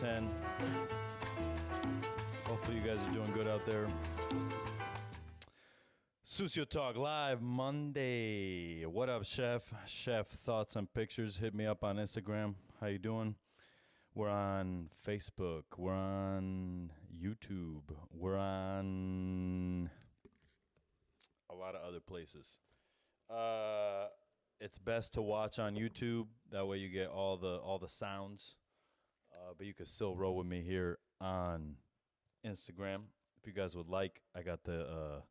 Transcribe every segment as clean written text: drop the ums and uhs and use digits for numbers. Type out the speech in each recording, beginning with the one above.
10. Hopefully you guys are doing good out there. Sucio Talk Live Monday. What up, Chef? Chef Thoughts and Pictures. Hit me up on Instagram. How you doing? We're on Facebook. We're on YouTube. We're on a lot of other places. It's best to watch on YouTube. That way you get all the sounds. But you can still roll with me here on Instagram if you guys would like. I got the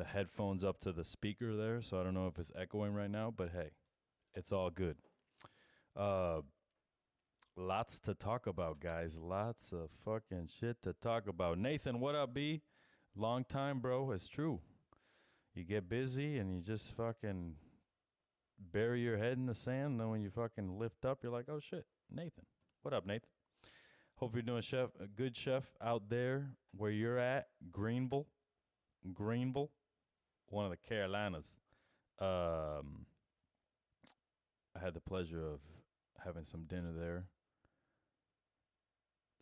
headphones up to the speaker there, so I don't know if it's echoing right now, but hey, it's all good. Lots to talk about, guys. Lots of fucking shit to talk about. Nathan, what up, B? Long time, bro. It's true. You get busy and you just fucking bury your head in the sand. Then when you fucking lift up, you're like, oh shit, Nathan. What up, Nathan? Hope you're doing a good chef out there where you're at. Greenville, one of the Carolinas. I had the pleasure of having some dinner there.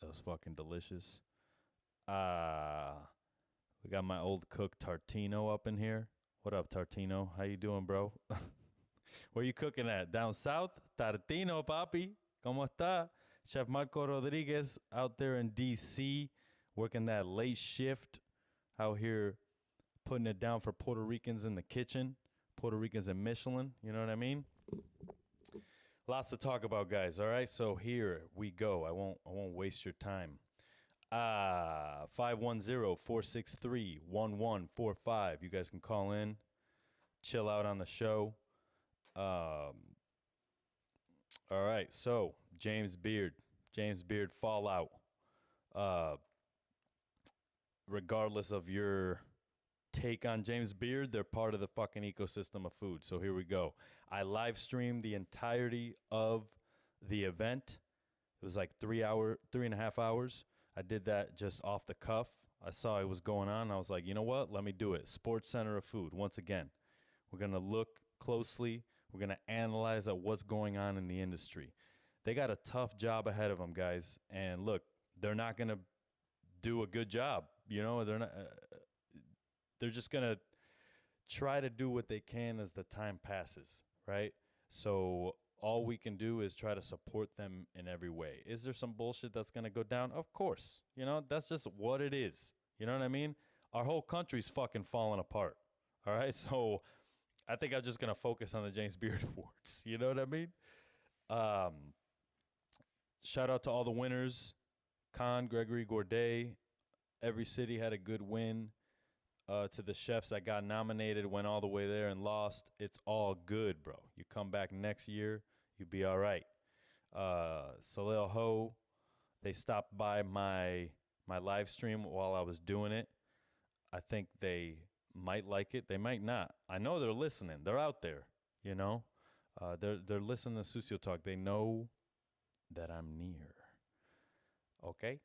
That was fucking delicious. We got my old cook Tartino up in here. What up, Tartino? How you doing, bro? Where you cooking at? Down south? Tartino, papi. ¿Cómo está? Chef Marco Rodriguez out there in D.C. working that late shift out here, putting it down for Puerto Ricans in the kitchen. Puerto Ricans in Michelin. You know what I mean? Lots to talk about, guys. All right, so here we go. I won't waste your time. 510-463-1145. You guys can call in, chill out on the show. All right, so James Beard fallout. Regardless of your take on James Beard, they're part of the fucking ecosystem of food. So here we go. I live streamed the entirety of the event. It was like 3.5 hours. I did that just off the cuff. I saw it was going on. I was like, you know what? Let me do it. Sports Center of Food. Once again, we're going to look closely. We're going to analyze at what's going on in the industry. They got a tough job ahead of them, guys. And look, they're not going to do a good job. You know, they're just going to try to do what they can as the time passes, right? So all we can do is try to support them in every way. Is there some bullshit that's going to go down? Of course. You know, that's just what it is. You know what I mean? Our whole country's fucking falling apart. All right? So I think I'm just going to focus on the James Beard Awards. You know what I mean? Shout out to all the winners. Khan, Gregory Gourdet. Every city had a good win. To the chefs that got nominated, went all the way there and lost. It's all good, bro. You come back next year, you'll be all right. Soleil Ho, they stopped by my live stream while I was doing it. I think they might like it. They might not. I know they're listening. They're out there, you know. They're listening to Sucio Talk. They know that I'm near. Okay?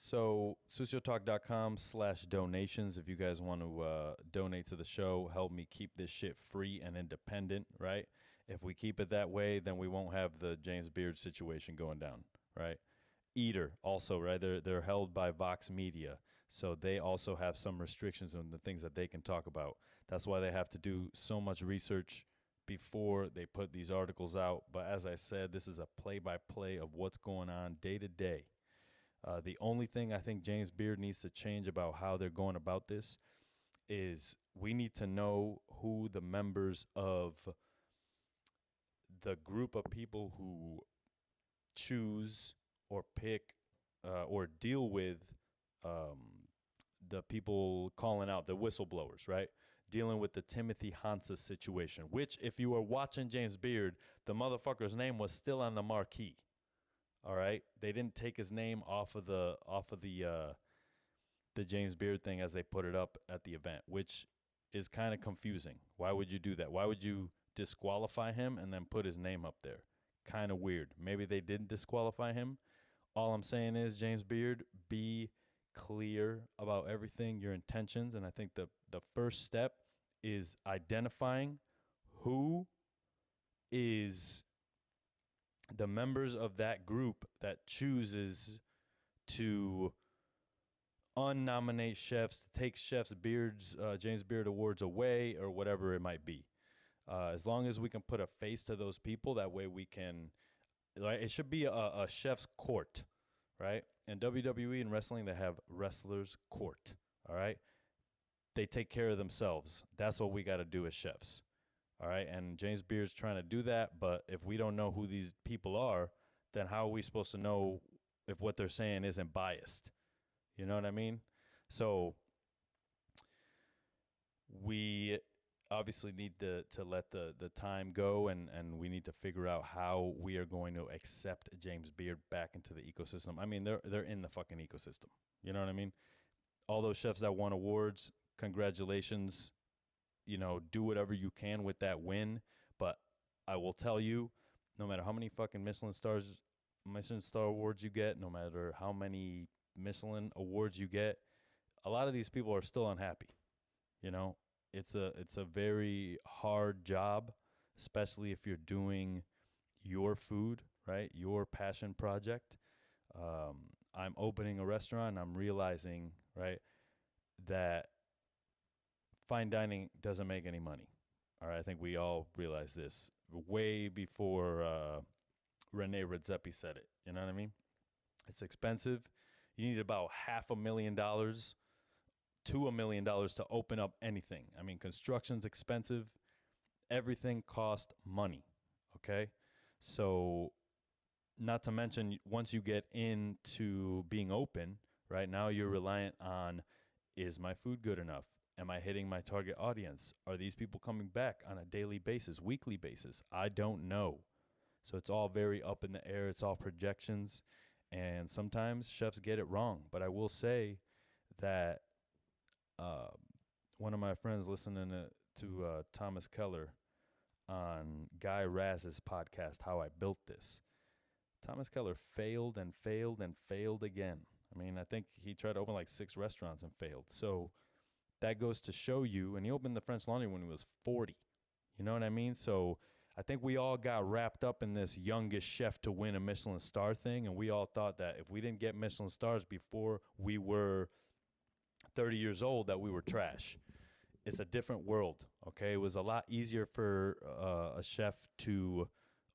So, suciotalk.com/donations if you guys want to donate to the show, help me keep this shit free and independent, right? If we keep it that way, then we won't have the James Beard situation going down, right? Eater also, right? They're held by Vox Media, so they also have some restrictions on the things that they can talk about. That's why they have to do so much research before they put these articles out. But as I said, this is a play-by-play of what's going on day to day. The only thing I think James Beard needs to change about how they're going about this is we need to know who the members of the group of people who choose or pick or deal with the people calling out, the whistleblowers, right? Dealing with the Timothy Hansa situation, which if you were watching James Beard, the motherfucker's name was still on the marquee. All right, they didn't take his name off of the James Beard thing as they put it up at the event, which is kind of confusing. Why would you do that? Why would you disqualify him and then put his name up there? Kind of weird. Maybe they didn't disqualify him. All I'm saying is, James Beard, be clear about everything, your intentions, and I think the first step is identifying who is the members of that group that chooses to unnominate chefs, take chefs' beards, James Beard Awards away, or whatever it might be. As long as we can put a face to those people, that way we can. Like, it should be a chef's court, right? In WWE and wrestling, they have wrestlers' court. All right, they take care of themselves. That's what we got to do as chefs. All right, and James Beard's trying to do that, but if we don't know who these people are, then how are we supposed to know if what they're saying isn't biased? You know what I mean? So we obviously need to let the time go, and we need to figure out how we are going to accept James Beard back into the ecosystem. I mean, they're in the fucking ecosystem. You know what I mean? All those chefs that won awards, congratulations. You know, do whatever you can with that win. But I will tell you, no matter how many fucking Michelin Star awards you get, no matter how many Michelin awards you get, a lot of these people are still unhappy. You know, it's a very hard job, especially if you're doing your food, right? Your passion project. I'm opening a restaurant and I'm realizing, right, that fine dining doesn't make any money. All right, I think we all realize this way before Rene Redzepi said it. You know what I mean? It's expensive. You need about $500,000 to $1 million to open up anything. I mean, construction's expensive. Everything costs money. Okay, so not to mention once you get into being open, right now you're reliant on, is my food good enough? Am I hitting my target audience? Are these people coming back on a daily basis, weekly basis? I don't know. So it's all very up in the air. It's all projections. And sometimes chefs get it wrong. But I will say that one of my friends listening to Thomas Keller on Guy Raz's podcast, How I Built This, Thomas Keller failed and failed and failed again. I mean, I think he tried to open like 6 restaurants and failed. So that goes to show you, and he opened the French Laundry when he was 40. You know what I mean? So I think we all got wrapped up in this youngest chef to win a Michelin star thing, and we all thought that if we didn't get Michelin stars before we were 30 years old, that we were trash. It's a different world, okay? It was a lot easier for a chef to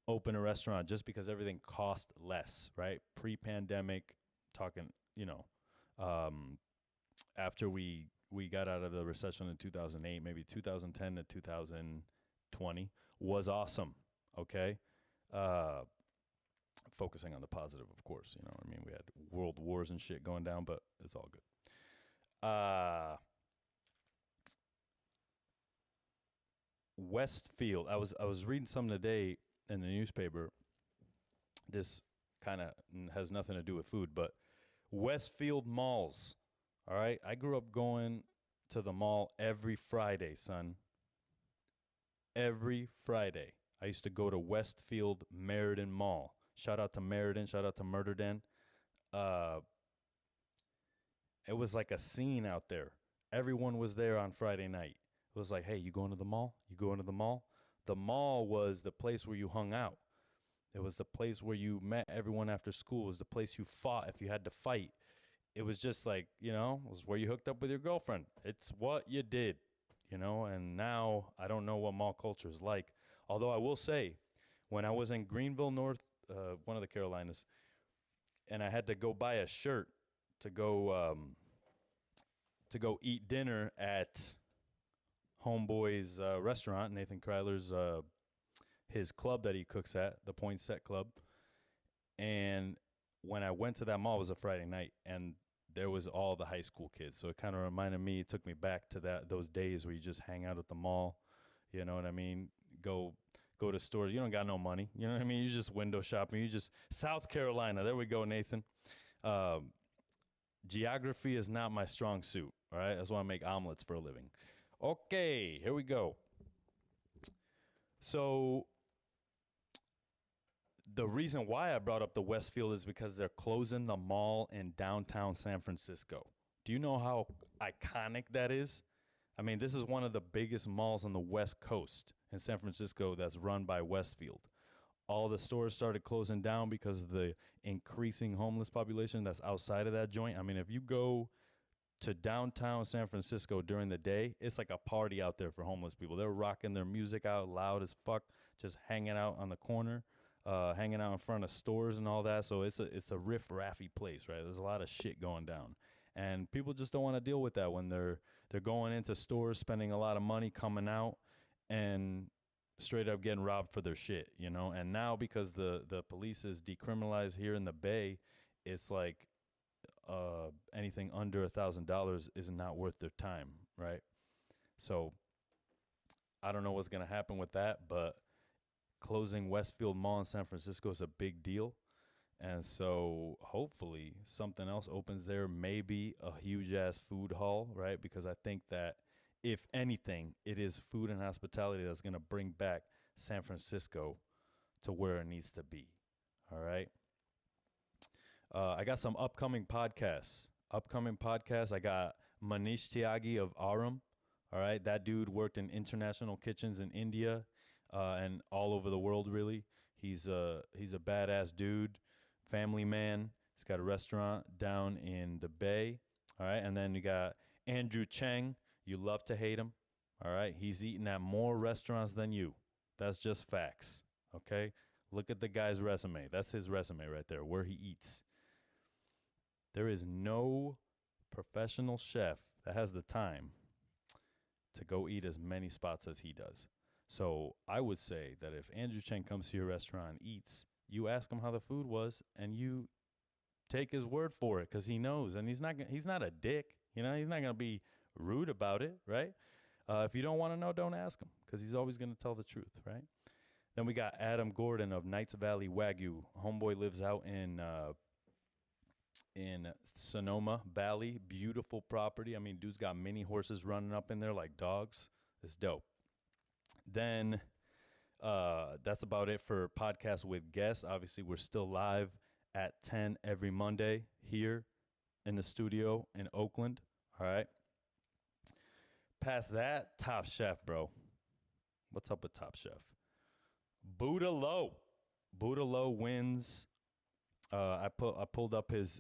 open a restaurant just because everything cost less, right? Pre-pandemic, talking, you know, after we got out of the recession in 2008, maybe 2010 to 2020 was awesome, okay? Focusing on the positive, of course, you know what I mean? We had world wars and shit going down, but it's all good. Westfield, I was reading something today in the newspaper. This kind of has nothing to do with food, but Westfield malls. All right, I grew up going to the mall every Friday, son. Every Friday. I used to go to Westfield Meriden Mall. Shout out to Meriden, shout out to Murder Den. It was like a scene out there. Everyone was there on Friday night. It was like, hey, you going to the mall? You going to the mall? The mall was the place where you hung out. It was the place where you met everyone after school. It was the place you fought if you had to fight. It was just like, you know, it was where you hooked up with your girlfriend. It's what you did, you know, and now I don't know what mall culture is like. Although I will say, when I was in Greenville, one of the Carolinas, and I had to go buy a shirt to go eat dinner at Homeboy's restaurant, Nathan Kryler's his club that he cooks at, the Poinsett Club. And when I went to that mall, it was a Friday night, and there was all the high school kids. So it kind of reminded me, it took me back to those days where you just hang out at the mall. You know what I mean? Go to stores. You don't got no money. You know what I mean? You just window shopping. You just South Carolina. There we go, Nathan. Geography is not my strong suit. All right, that's why I make omelets for a living. Okay, here we go. So the reason why I brought up the Westfield is because they're closing the mall in downtown San Francisco. Do you know how iconic that is? I mean, this is one of the biggest malls on the West Coast in San Francisco that's run by Westfield. all the stores started closing down because of the increasing homeless population that's outside of that joint. I mean, if you go to downtown San Francisco during the day, it's like a party out there for homeless people. They're rocking their music out loud as fuck, just hanging out on the corner, hanging out in front of stores and all that. So it's a riff-raffy place, right? There's a lot of shit going down, and people just don't want to deal with that when they're going into stores, spending a lot of money, coming out, and straight up getting robbed for their shit, you know. And now because the police is decriminalized here in the Bay, it's like anything under $1,000 is not worth their time, right? So I don't know what's gonna happen with that, but closing Westfield Mall in San Francisco is a big deal, and so hopefully something else opens there. Maybe a huge ass food hall, right? Because I think that if anything, it is food and hospitality that's gonna bring back San Francisco to where it needs to be. All right. I got some upcoming podcasts. I got Manish Tyagi of Aram. All right. That dude worked in international kitchens in India and all over the world, really. He's a badass dude, family man. He's got a restaurant down in the Bay. All right. And then you got Andrew Cheng. You love to hate him. All right. He's eaten at more restaurants than you. That's just facts. Okay. Look at the guy's resume. That's his resume right there, where he eats. There is no professional chef that has the time to go eat as many spots as he does. So I would say that if Andrew Cheng comes to your restaurant and eats, you ask him how the food was, and you take his word for it because he knows, and he's not a dick. You know, he's not gonna be rude about it, right? If you don't want to know, don't ask him because he's always gonna tell the truth, right? Then we got Adam Gordon of Knights Valley Wagyu. Homeboy lives out in Sonoma Valley. Beautiful property. I mean, dude's got mini horses running up in there like dogs. It's dope. Then that's about it for podcasts with guests. Obviously, we're still live at 10 every Monday here in the studio in Oakland. All right. Past that, Top Chef, bro. What's up with Top Chef? Buddha Low. Buddha Low wins. I pulled up his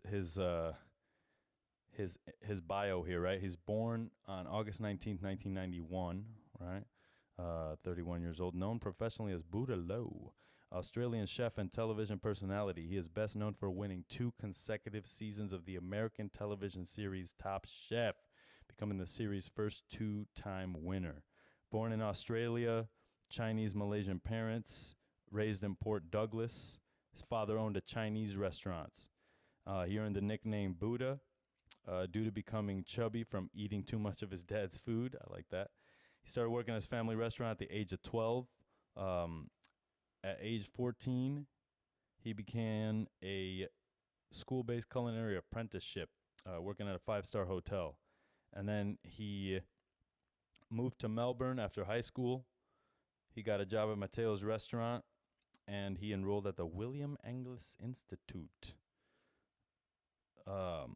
bio here, right? He's born on August 19th, 1991, right? 31 years old, known professionally as Buddha Low, Australian chef and television personality. He is best known for winning 2 consecutive seasons of the American television series Top Chef, becoming the series' first 2-time winner. Born in Australia, Chinese-Malaysian parents, raised in Port Douglas. His father owned a Chinese restaurant. He earned the nickname Buddha due to becoming chubby from eating too much of his dad's food. I like that. He started working at his family restaurant at the age of 12. At age 14, he began a school-based culinary apprenticeship, working at a 5-star hotel. And then he moved to Melbourne after high school. He got a job at Mateo's restaurant, and he enrolled at the William Angus Institute. Hot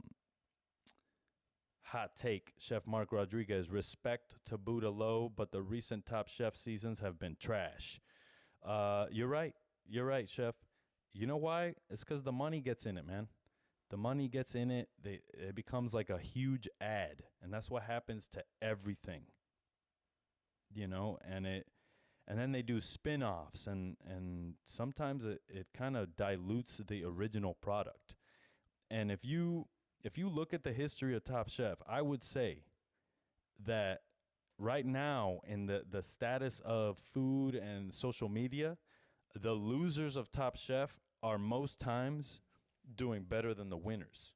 take, Chef Mark Rodriguez, respect to Buddha Low, but the recent Top Chef seasons have been trash. You're right, Chef. You know why? It's because the money gets in it, man. The money gets in it. It becomes like a huge ad, and that's what happens to everything. You know, and then they do spin-offs, and sometimes it kind of dilutes the original product. And if you look at the history of Top Chef, I would say that right now in the status of food and social media, the losers of Top Chef are most times doing better than the winners.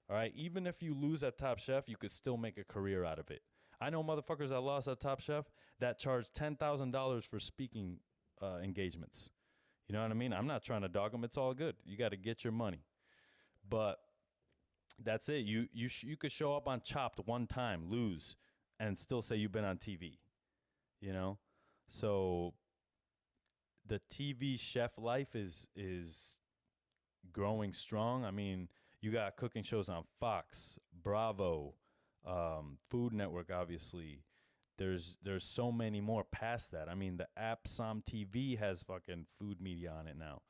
All right? Even if you lose at Top Chef, you could still make a career out of it. I know motherfuckers that lost at Top Chef that charged $10,000 for speaking engagements. You know what I mean? I'm not trying to dog them. It's all good. You got to get your money. But that's it. You could show up on Chopped one time, lose, and still say you've been on TV. You know? So the TV chef life is growing strong. I mean, you got cooking shows on Fox, Bravo, Food Network, obviously. there's so many more past that. I mean, the app Som TV has fucking food media on it now.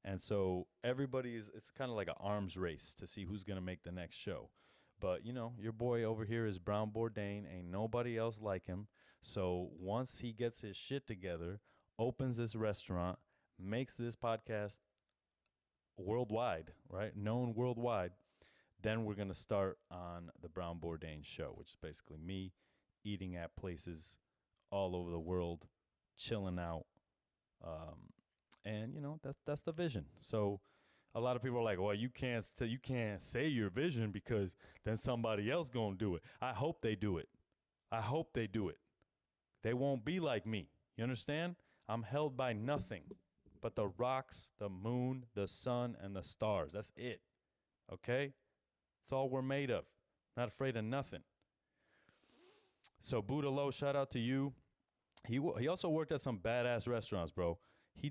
And so everybody is, it's kind of like an arms race to see who's going to make the next show. But, you know, your boy over here is Brown Bourdain. Ain't nobody else like him. So once he gets his shit together, opens this restaurant, makes this podcast worldwide, right? Known worldwide, then we're going to start on the Brown Bourdain show, which is basically me eating at places all over the world, chilling out. And you know, that's the vision. So a lot of people are like, "Well, you can't say your vision because then somebody else going to do it." I hope they do it. I hope they do it. They won't be like me. You understand? I'm held by nothing but the rocks, the moon, the sun, and the stars. That's it. Okay? It's all we're made of. Not afraid of nothing. So Buddha Low, shout out to you. He also worked at some badass restaurants, bro. He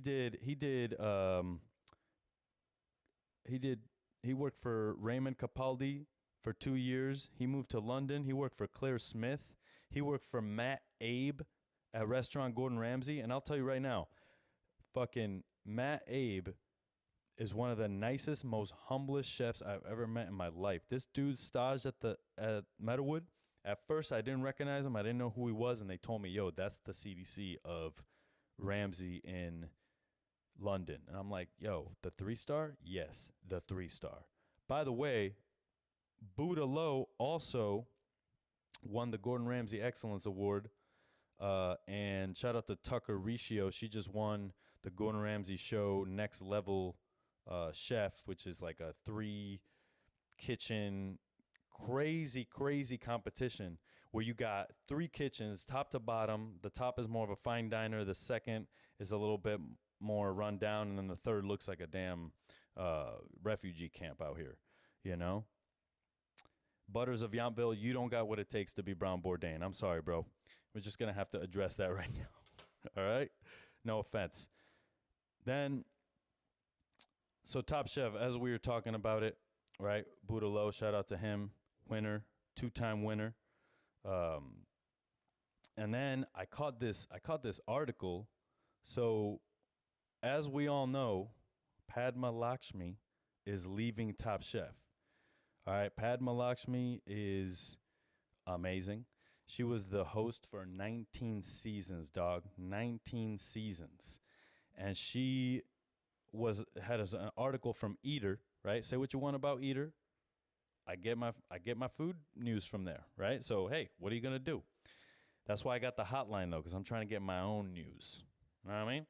worked for Raymond Capaldi for 2 years. He moved to London. He worked for Claire Smith. He worked for Matt Abe at restaurant Gordon Ramsay. And I'll tell you right now, fucking Matt Abe is one of the nicest, most humblest chefs I've ever met in my life. This dude staged at Meadowood. At first, I didn't recognize him. I didn't know who he was, and they told me, "Yo, that's the CDC of Ramsay in London." And I'm like, "Yo, the 3-star? Yes, the 3-star." By the way, Buddha Low also won the Gordon Ramsay Excellence Award. And shout out to Tucker Riccio. She just won the Gordon Ramsay show Next Level Chef, which is like a 3-kitchen crazy competition where you got 3 kitchens top to bottom. The top is more of a fine diner, the second is a little bit more run down, and then the third looks like a damn refugee camp out here, you know. Butters of Yountville, you don't got what it takes to be Brown Bourdain. I'm sorry, bro. We're just gonna have to address that right now. All right, no offense. Then so Top Chef, as we were talking about it, right? Buddha Low, shout out to him. Winner, 2-time winner. And then I caught this article. So as we all know, Padma Lakshmi is leaving Top Chef. All right, Padma Lakshmi is amazing. She was the host for 19 seasons, dog. 19 seasons. And she had an article from Eater, right? Say what you want about Eater. I get my food news from there, right? So, hey, what are you going to do? That's why I got the hotline, though, because I'm trying to get my own news. You know what I mean?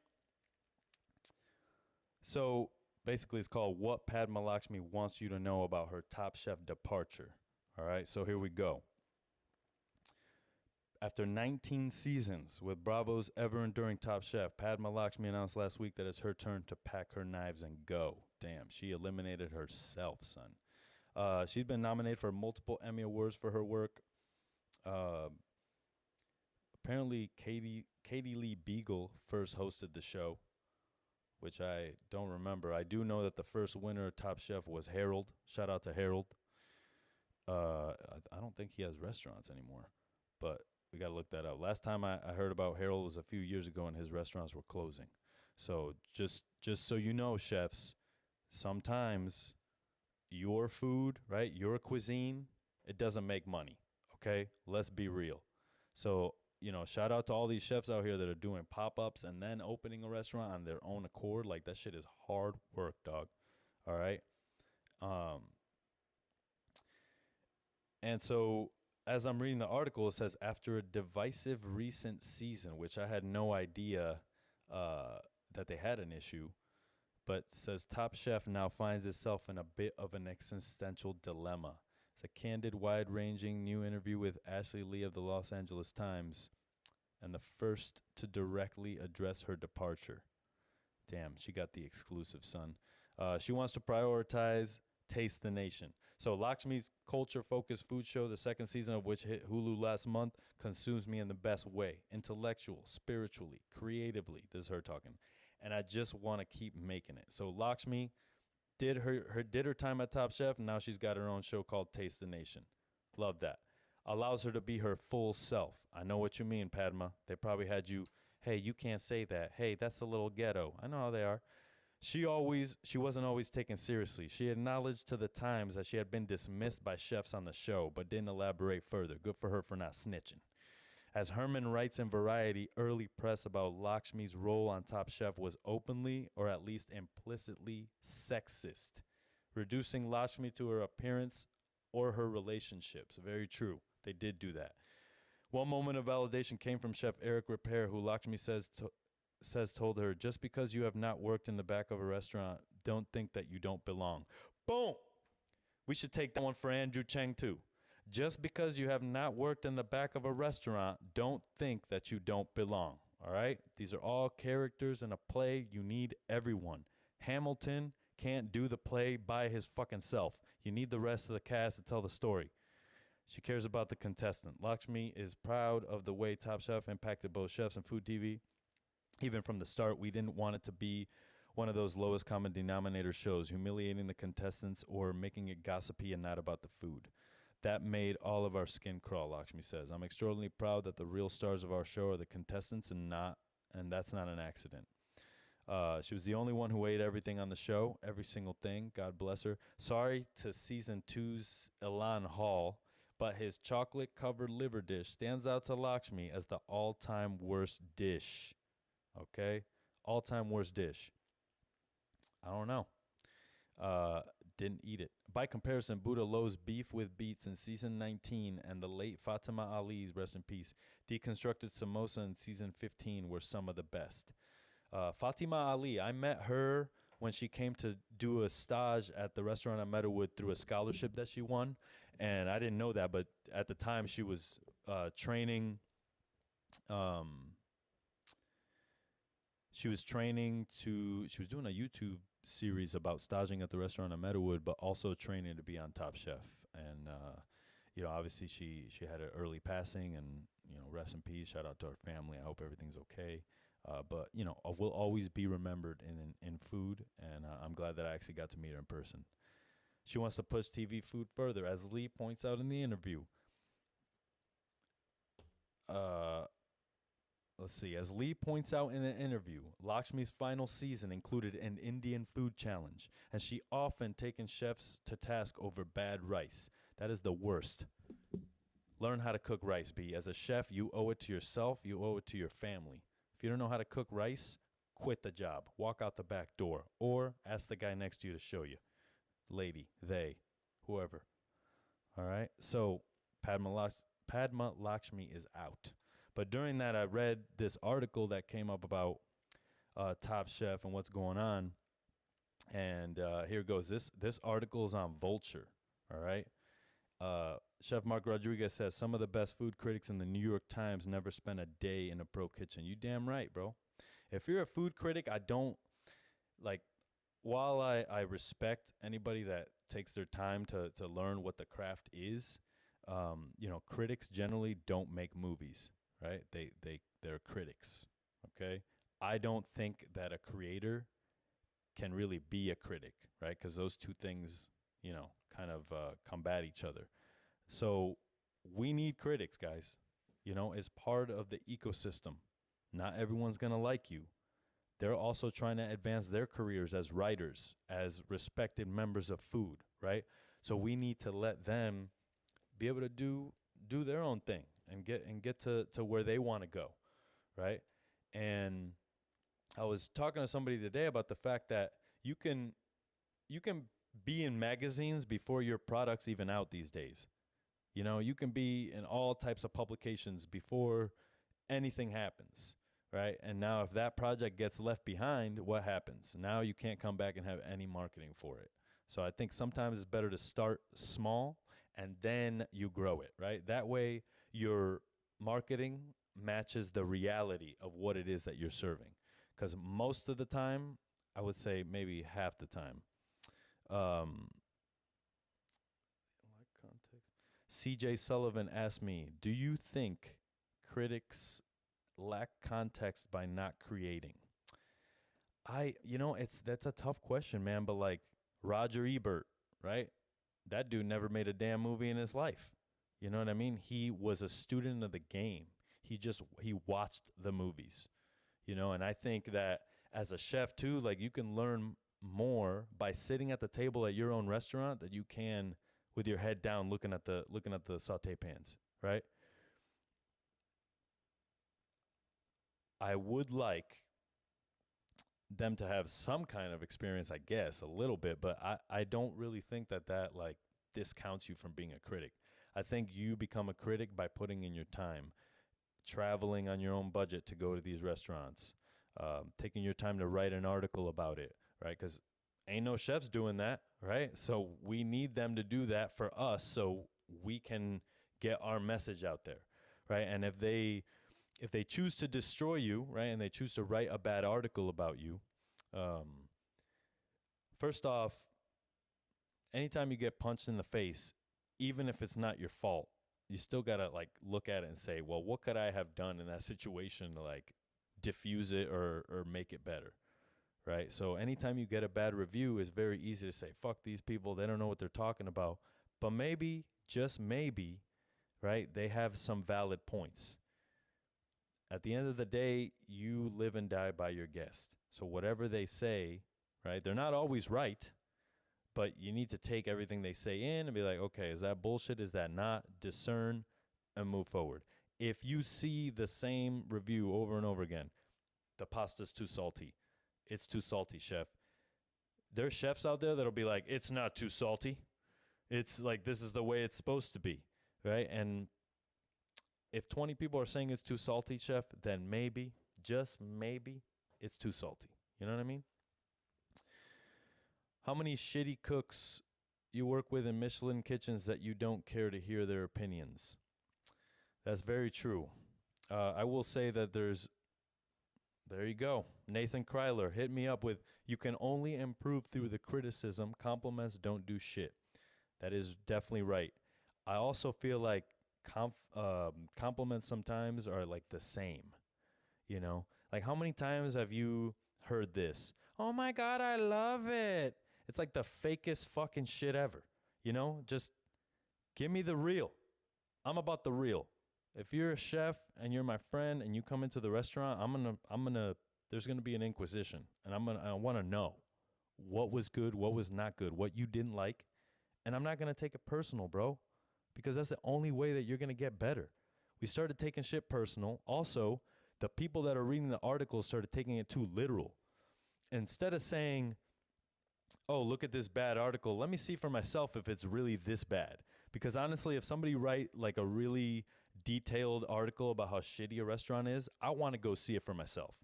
So, basically, it's called What Padma Lakshmi Wants You to Know About Her Top Chef Departure. All right, so here we go. After 19 seasons with Bravo's ever-enduring Top Chef, Padma Lakshmi announced last week that it's her turn to pack her knives and go. Damn, she eliminated herself, son. She's been nominated for multiple Emmy Awards for her work. Apparently, Katie Lee Beagle first hosted the show, which I don't remember. I do know that the first winner of Top Chef was Harold. Shout out to Harold. I don't think he has restaurants anymore, but we got to look that up. Last time I heard about Harold was a few years ago, and his restaurants were closing. So just so you know, chefs, sometimes your food, right, your cuisine, it doesn't make money, okay? Let's be real. So, you know, shout out to all these chefs out here that are doing pop-ups and then opening a restaurant on their own accord. Like, that shit is hard work, dog, all right? And so as I'm reading the article, it says, after a divisive recent season, which I had no idea that they had an issue, but says Top Chef now finds itself in a bit of an existential dilemma. It's a candid, wide-ranging new interview with Ashley Lee of the Los Angeles Times, and the first to directly address her departure. Damn, she got the exclusive, son. She wants to prioritize Taste the Nation. So Lakshmi's culture-focused food show, the second season of which hit Hulu last month, consumes me in the best way. Intellectual, spiritually, creatively. This is her talking. And I just want to keep making it. So Lakshmi did her time at Top Chef, and now she's got her own show called Taste the Nation. Love that. allows her to be her full self. I know what you mean, Padma. They probably had you, hey, you can't say that. Hey, that's a little ghetto. I know how they are. She wasn't always taken seriously. She acknowledged to the Times that she had been dismissed by chefs on the show, but didn't elaborate further. Good for her for not snitching. As Herman writes in Variety, early press about Lakshmi's role on Top Chef was openly or at least implicitly sexist, reducing Lakshmi to her appearance or her relationships. Very true. They did do that. One moment of validation came from Chef Eric Repair, who Lakshmi says told her, just because you have not worked in the back of a restaurant, don't think that you don't belong. Boom! We should take that one for Andrew Cheng too. Just because you have not worked in the back of a restaurant, don't think that you don't belong. All right? These are all characters in a play. You need everyone. Hamilton can't do the play by his fucking self. You need the rest of the cast to tell the story. She cares about the contestant. Lakshmi is proud of the way Top Chef impacted both chefs and food TV. Even from the start, we didn't want it to be one of those lowest common denominator shows, humiliating the contestants or making it gossipy and not about the food. That made all of our skin crawl, Lakshmi says. I'm extraordinarily proud that the real stars of our show are the contestants and that's not an accident. She was the only one who ate everything on the show, every single thing. God bless her. Sorry to season 2's Elan Hall, but his chocolate-covered liver dish stands out to Lakshmi as the all-time worst dish. Okay? All-time worst dish. I don't know. Didn't eat it. By comparison, Buddha Lowe's Beef with Beets in season 19 and the late Fatima Ali's, rest in peace, deconstructed samosa in season 15 were some of the best. Fatima Ali, I met her when she came to do a stage at the restaurant at Meadowood through a scholarship that she won. And I didn't know that, but at the time she was training. She was doing a YouTube series about staging at the restaurant at Meadowood, but also training to be on Top Chef. And, obviously she had an early passing and, rest in peace. Shout out to her family. I hope everything's okay. But, will always be remembered in food. And I'm glad that I actually got to meet her in person. She wants to push TV food further, as Lee points out in the interview. Let's see. As Lee points out in an interview, Lakshmi's final season included an Indian food challenge, and she often taken chefs to task over bad rice. That is the worst. Learn how to cook rice, B. As a chef, you owe it to yourself. You owe it to your family. If you don't know how to cook rice, quit the job. Walk out the back door, or ask the guy next to you to show you. Lady, they, whoever. All right? So Padma Lakshmi is out. But during that, I read this article that came up about Top Chef and what's going on. And here it goes. This article is on Vulture, all right? Chef Mark Rodriguez says, some of the best food critics in the New York Times never spent a day in a pro kitchen. You damn right, bro. If you're a food critic, I don't, while I respect anybody that takes their time to learn what the craft is, critics generally don't make movies. Right? They're critics. Okay? I don't think that a creator can really be a critic, right? Because those two things, kind of combat each other. So we need critics, guys. As part of the ecosystem. Not everyone's going to like you. They're also trying to advance their careers as writers, as respected members of food, right? So we need to let them be able to do their own thing. And get to where they want to go, right? And I was talking to somebody today about the fact that you can be in magazines before your product's even out these days. You can be in all types of publications before anything happens, right? And now if that project gets left behind, what happens? Now you can't come back and have any marketing for it. So I think sometimes it's better to start small and then you grow it, right? That way your marketing matches the reality of what it is that you're serving. Because most of the time, I would say maybe half the time, CJ Sullivan asked me, do you think critics lack context by not creating? That's a tough question, man, but Roger Ebert, right? That dude never made a damn movie in his life. You know what I mean? He was a student of the game. He watched the movies, you know, and I think that as a chef too, like you can learn more by sitting at the table at your own restaurant that you can with your head down looking at the saute pans, right? I would like them to have some kind of experience, I guess, a little bit, but I don't really think that like discounts you from being a critic. I think you become a critic by putting in your time, traveling on your own budget to go to these restaurants, taking your time to write an article about it, right? Because ain't no chefs doing that, right? So we need them to do that for us so we can get our message out there, right? And if they choose to destroy you, right, and they choose to write a bad article about you, um, first off, anytime you get punched in the face, even if it's not your fault, you still gotta like look at it and say, well, what could I have done in that situation to like diffuse it or make it better, right? So anytime you get a bad review, it's very easy to say, fuck these people, they don't know what they're talking about. But maybe, just maybe, right, they have some valid points. At the end of the day, you live and die by your guest. So whatever they say, right, they're not always right, but you need to take everything they say in and be like, okay, is that bullshit? Is that not? Discern and move forward. If you see the same review over and over again, the pasta's too salty. It's too salty, chef. There's chefs out there that'll be like, it's not too salty. It's like, this is the way it's supposed to be, right? And if 20 people are saying it's too salty, chef, then maybe, just maybe, it's too salty. You know what I mean? How many shitty cooks you work with in Michelin kitchens that you don't care to hear their opinions? That's very true. I will say that there you go. Nathan Kryler hit me up with, you can only improve through the criticism. Compliments don't do shit. That is definitely right. I also feel like compliments sometimes are like the same, you know? Like how many times have you heard this? Oh my God, I love it. It's like the fakest fucking shit ever, you know? Just give me the real. I'm about the real. If you're a chef and you're my friend and you come into the restaurant, there's gonna be an inquisition, and I want to know what was good, what was not good, what you didn't like, and I'm not gonna take it personal, bro, because that's the only way that you're gonna get better. We started taking shit personal. Also, the people that are reading the articles started taking it too literal. Instead of saying, oh, look at this bad article, let me see for myself if it's really this bad. Because honestly, if somebody write like a really detailed article about how shitty a restaurant is, I want to go see it for myself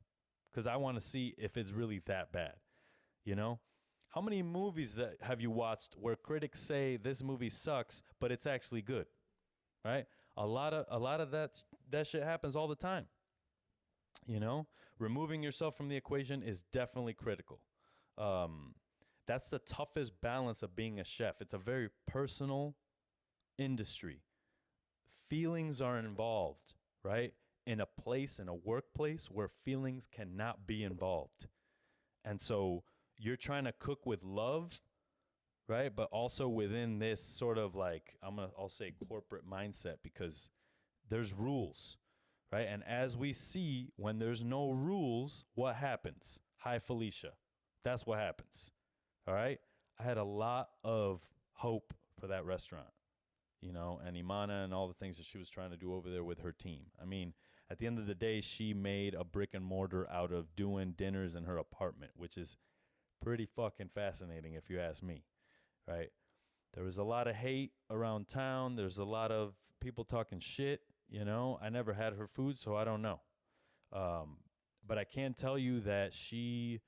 because I want to see if it's really that bad, you know? How many movies that have you watched where critics say this movie sucks, but it's actually good, right? A lot of that shit happens all the time. You know, removing yourself from the equation is definitely critical. Um, that's the toughest balance of being a chef. It's a very personal industry. Feelings are involved, right? In a place, in a workplace where feelings cannot be involved. And so you're trying to cook with love, right? But also within this sort of like, I'll say corporate mindset because there's rules, right? And as we see, when there's no rules, what happens? Hi, Felicia. That's what happens. All right. I had a lot of hope for that restaurant, you know, and Imana and all the things that she was trying to do over there with her team. I mean, at the end of the day, she made a brick and mortar out of doing dinners in her apartment, which is pretty fucking fascinating if you ask me, right? There was a lot of hate around town. There's a lot of people talking shit, you know. I never had her food, so I don't know. But I can tell you that she,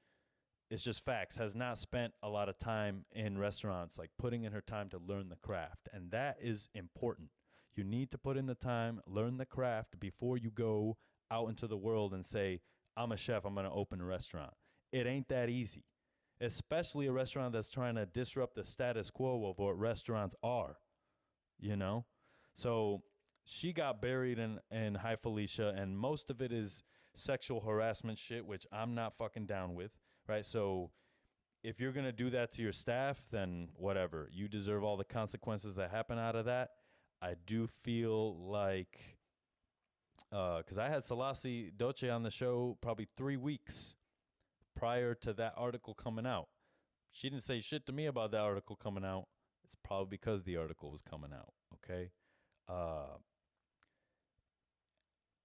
it's just facts, has not spent a lot of time in restaurants, like putting in her time to learn the craft. And that is important. You need to put in the time, learn the craft before you go out into the world and say, I'm a chef, I'm going to open a restaurant. It ain't that easy, especially a restaurant that's trying to disrupt the status quo of what restaurants are, you know? So she got buried in High Felicia, and most of it is sexual harassment shit, which I'm not fucking down with, right? So if you're going to do that to your staff, then whatever. You deserve all the consequences that happen out of that. I do feel like, because I had Selassie Doce on the show probably 3 weeks prior to that article coming out. She didn't say shit to me about that article coming out. It's probably because the article was coming out. Okay. Uh,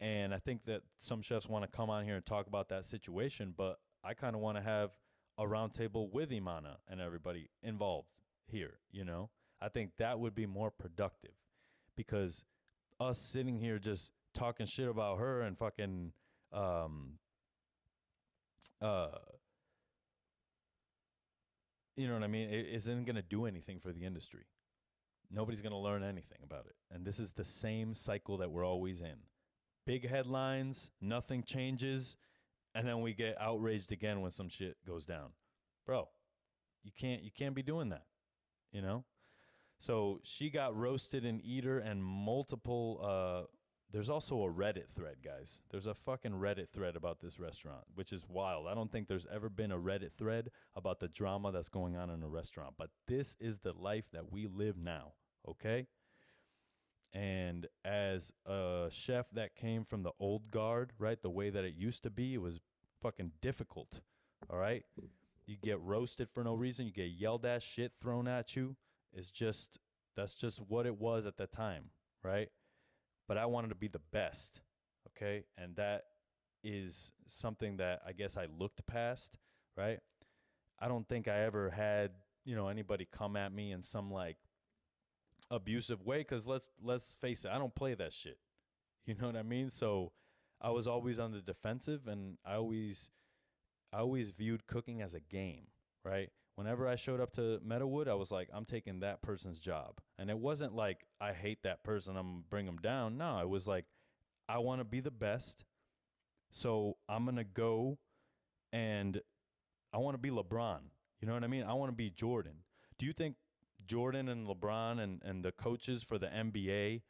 and I think that some chefs want to come on here and talk about that situation, but I kind of want to have a roundtable with Imana and everybody involved here. I think that would be more productive because us sitting here just talking shit about her and fucking uh you know what I mean, it isn't going to do anything for the industry. Nobody's going to learn anything about it. And this is the same cycle that we're always in. Big headlines, nothing changes, and then we get outraged again when some shit goes down. Bro, you can't be doing that, you know? So she got roasted in Eater and multiple there's also a Reddit thread, guys. There's a fucking Reddit thread about this restaurant, which is wild. I don't think there's ever been a Reddit thread about the drama that's going on in a restaurant. But this is the life that we live now, okay? And as a chef that came from the old guard, right, the way that it used to be, it was fucking difficult, all right? You get roasted for no reason. You get yelled at, shit thrown at you. That's just what it was at the time, right? But I wanted to be the best, okay? And that is something that I guess I looked past, right? I don't think I ever had, anybody come at me in some like abusive way because let's face it, I don't play that shit. You know what I mean? So I was always on the defensive, and I always viewed cooking as a game, right? Whenever I showed up to Meadowood, I was like, I'm taking that person's job. And it wasn't like, I hate that person, I'm going to bring them down. No, it was like, I want to be the best. So I'm going to go and I want to be LeBron. You know what I mean? I want to be Jordan. Do you think Jordan and LeBron and the coaches for the NBA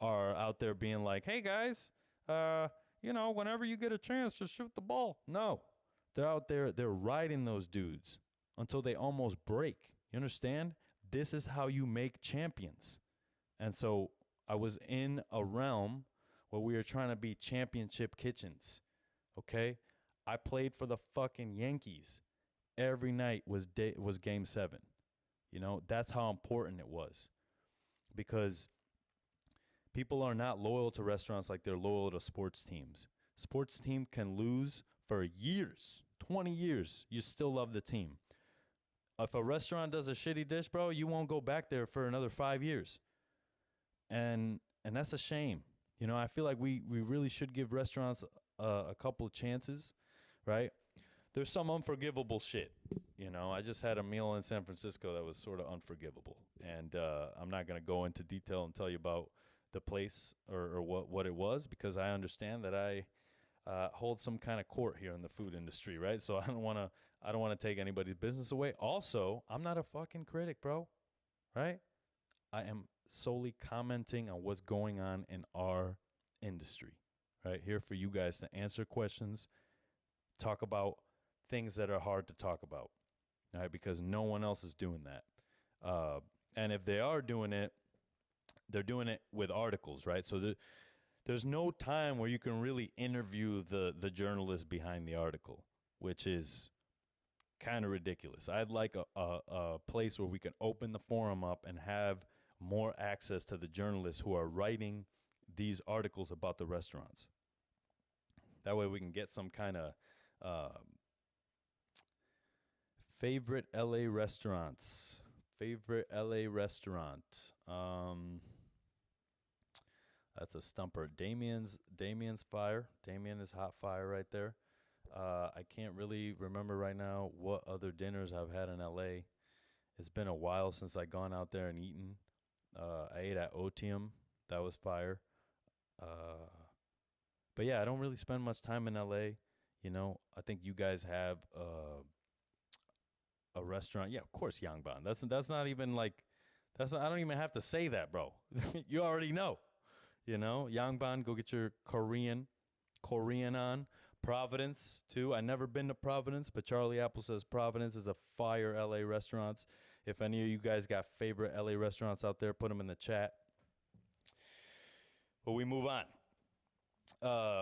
are out there being like, hey, guys, whenever you get a chance, just shoot the ball? No. They're out there, they're riding those dudes until they almost break. You understand? This is how you make champions. And so I was in a realm where we were trying to be championship kitchens, okay? I played for the fucking Yankees. Every night was game 7. That's how important it was. Because people are not loyal to restaurants like they're loyal to sports teams. Sports team can lose for years, 20 years. You still love the team. If a restaurant does a shitty dish, bro, you won't go back there for another 5 years. And that's a shame. I feel like we really should give restaurants a couple of chances, right? There's some unforgivable shit. I just had a meal in San Francisco that was sort of unforgivable. And I'm not going to go into detail and tell you about the place or what it was, because I understand that I hold some kind of court here in the food industry, right? So I don't want to take anybody's business away. Also, I'm not a fucking critic, bro, right? I am solely commenting on what's going on in our industry, right? Here for you guys to answer questions, talk about things that are hard to talk about, right? Because no one else is doing that. And if they are doing it, they're doing it with articles, right? So there's no time where you can really interview the journalist behind the article, which is kind of ridiculous. I'd like a place where we can open the forum up and have more access to the journalists who are writing these articles about the restaurants. That way we can get some kind of favorite LA restaurants. Favorite LA restaurant. That's a stumper. Damien's fire. Damien is hot fire right there. I can't really remember right now what other dinners I've had in LA. It's been a while since I gone out there and eaten. I ate at Otium. That was fire. But yeah, I don't really spend much time in LA. I think you guys have a restaurant. Yeah, of course, Yangban. That's not even like, I don't even have to say that, bro. You already know. Yangban, go get your Korean on. Providence, too. I've never been to Providence, but Charlie Apple says Providence is a fire LA restaurants. If any of you guys got favorite LA restaurants out there, put them in the chat. But we move on.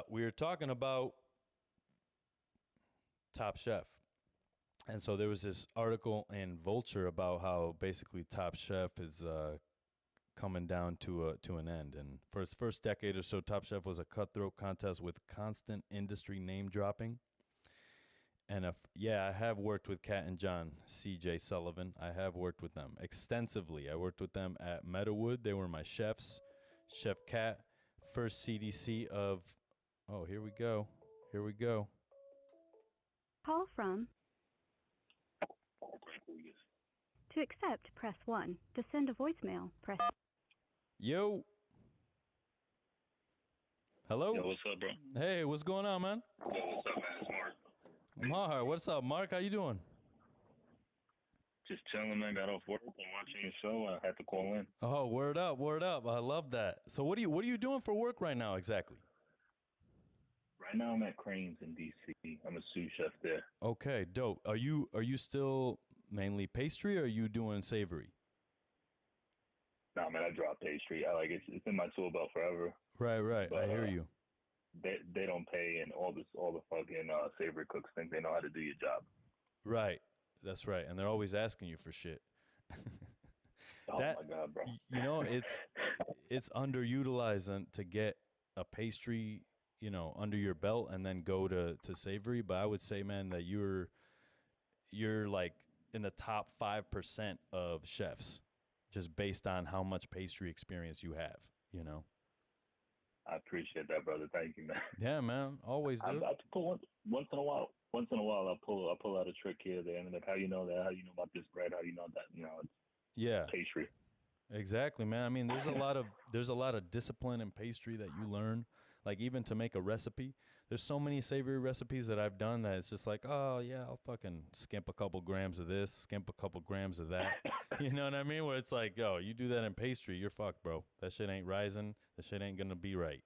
We were talking about Top Chef. And so there was this article in Vulture about how basically Top Chef is coming down to an end. And for its first decade or so, Top Chef was a cutthroat contest with constant industry name dropping. And I have worked with Kat and John, CJ Sullivan. I have worked with them extensively. I worked with them at Meadowood. They were my chefs. Chef Kat, first CDC of. Oh, here we go. Here we go. Call from. To accept, press 1. To send a voicemail, press. Yo. Hello? Yo, what's up, bro? Hey, what's going on, man? Yo, what's up, man? It's Mark. Mark, what's up, Mark? How you doing? Just chilling, man. Got off work and watching your show. I had to call in. Oh, word up, word up. I love that. So what are you doing for work right now exactly? Right now I'm at Cranes in DC. I'm a sous chef there. Okay, dope. Are you still mainly pastry or are you doing savory? Nah, man, I drop pastry. I like it. It's in my tool belt forever. Right. But, I hear you. They don't pay, and all the fucking savory cooks think they know how to do your job. Right. That's right. And they're always asking you for shit. Oh my God, bro. You know, it's underutilized to get a pastry, you know, under your belt and then go to savory. But I would say, man, that you're like in the top 5% of chefs, just based on how much pastry experience you have, you know? I appreciate that, brother. Thank you, man. Yeah, man. Always do. I pull once in a while. Once in a while, I'll pull out a trick here, there, and like, how you know that? How you know about this bread? How you know that? You know, it's pastry. Exactly, man. I mean, there's a lot of discipline in pastry that you learn. Like even to make a recipe, there's so many savory recipes that I've done that it's just like, oh yeah, I'll fucking skimp a couple grams of this, skimp a couple grams of that. You know what I mean? Where it's like, yo, you do that in pastry, you're fucked, bro. That shit ain't rising. That shit ain't gonna be right.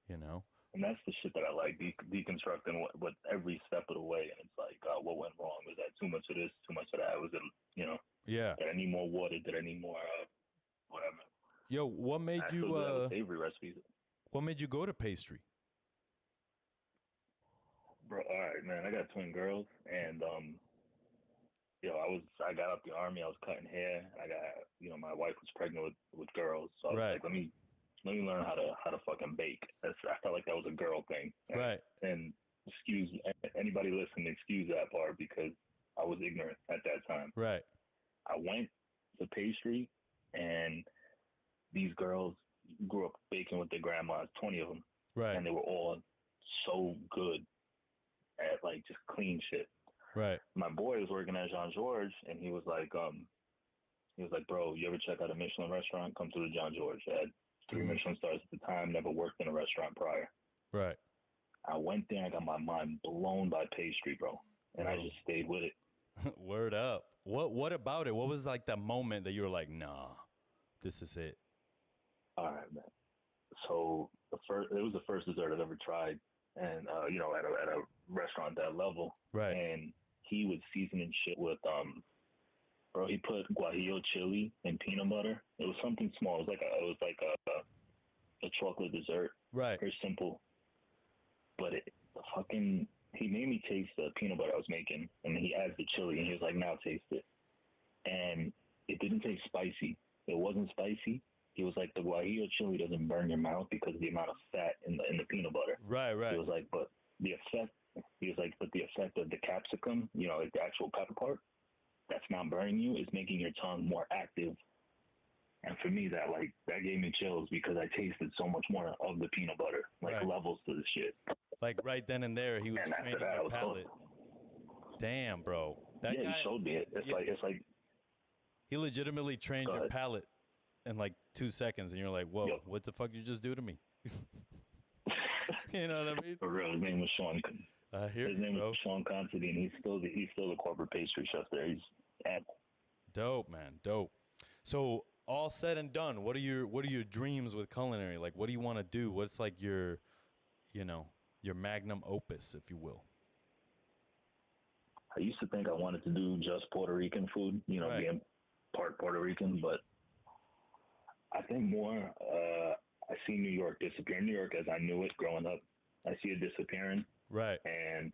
You know? And that's the shit that I like, deconstructing what every step of the way. And it's like, what went wrong? Was that too much of this, too much of that? Was it, you know? Yeah. Did I need more water? Did I need more, whatever? Yo, what made I you still do that with savory recipes. What made you go to pastry? Bro, all right, man. I got twin girls, and I got out the army. I was cutting hair, and I got, my wife was pregnant with girls, so I was like, let me learn how to fucking bake. I felt like that was a girl thing, Right? And excuse anybody listening, excuse that part because I was ignorant at that time. Right. I went to pastry, and these girls grew up baking with their grandmas, 20 of them. Right. And they were all so good at like just clean shit. Right. My boy was working at Jean Georges, and he was like, bro, you ever check out a Michelin restaurant? Come to the Jean Georges. I had 3 Michelin stars at the time, never worked in a restaurant prior. Right. I went there and I got my mind blown by pastry, bro. And I just stayed with it. Word up. What about it? What was like the moment that you were like, nah, this is it? All right, man. So it was the first dessert I'd ever tried, and at a restaurant that level. Right. And he was seasoning shit with bro. He put guajillo chili and peanut butter. It was something small. It was like a chocolate dessert. Right. Very simple. But he made me taste the peanut butter I was making, and then he adds the chili, and he was like, "Now taste it." And it didn't taste spicy. It wasn't spicy. He was like, the guajillo chili doesn't burn your mouth because of the amount of fat in the peanut butter. Right. He was like, but the effect of the capsicum, like the actual pepper part, that's not burning you, is making your tongue more active. And for me, that gave me chills because I tasted so much more of the peanut butter, levels to the shit. Like right then and there, he was training your palate. Damn, bro. That guy, he showed me it. It's like he legitimately trained your palate in like 2 seconds, and you're like, whoa, what the fuck you just do to me? You know what I mean? For real, his name was Sean. His name was Sean Considine. He's still the corporate pastry chef there. He's dope, man, dope. So all said and done, what are your dreams with culinary? Like, what do you want to do? What's like your magnum opus, if you will? I used to think I wanted to do just Puerto Rican food, being part Puerto Rican, but I think more I see New York disappear. New York as I knew it growing up, I see it disappearing. Right. And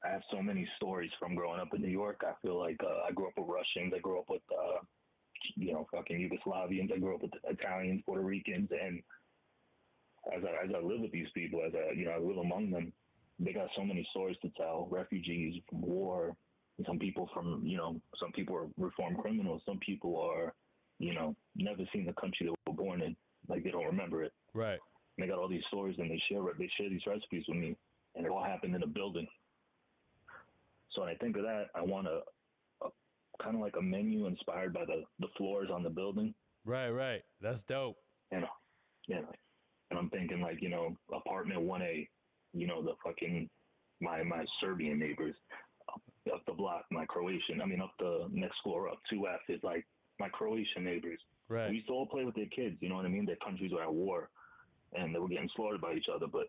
I have so many stories from growing up in New York. I feel like I grew up with Russians. I grew up with, fucking Yugoslavians. I grew up with Italians, Puerto Ricans. And as I live with these people, I live among them, they got so many stories to tell. Refugees from war. Some people some people are reformed criminals. Some people are, never seen the country they were born in. Like, they don't remember it. Right. And they got all these stories, and they share these recipes with me, and it all happened in a building. So when I think of that, I want a kind of like a menu inspired by the floors on the building. Right. That's dope. And I'm thinking like, apartment 1A, the fucking my Serbian neighbors, up the block, my Croatian. Up the next floor up, 2F is like my Croatian neighbors. Right. We used to all play with their kids. You know what I mean? Their countries were at war, and they were getting slaughtered by each other. But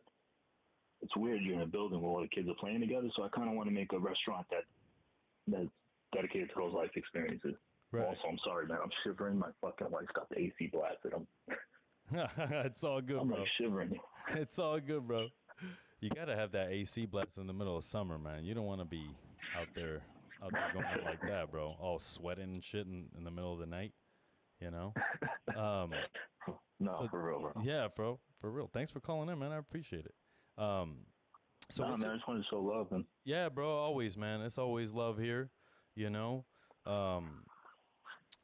it's weird, you're in a building where all the kids are playing together. So I kind of want to make a restaurant that's dedicated to those life experiences. Right. Also, I'm sorry, man. I'm shivering. My fucking wife's got the AC blasted. It's all good, I'm bro. like shivering. It's all good, bro. You gotta have that AC blast in the middle of summer, man. You don't want to be out there going out like that, bro. All sweating and shit in the middle of the night, No, so, for real, bro. Yeah, bro, for real. Thanks for calling in, man. I appreciate it. So man, I just wanted to show love, man. Yeah, bro. Always, man. It's always love here.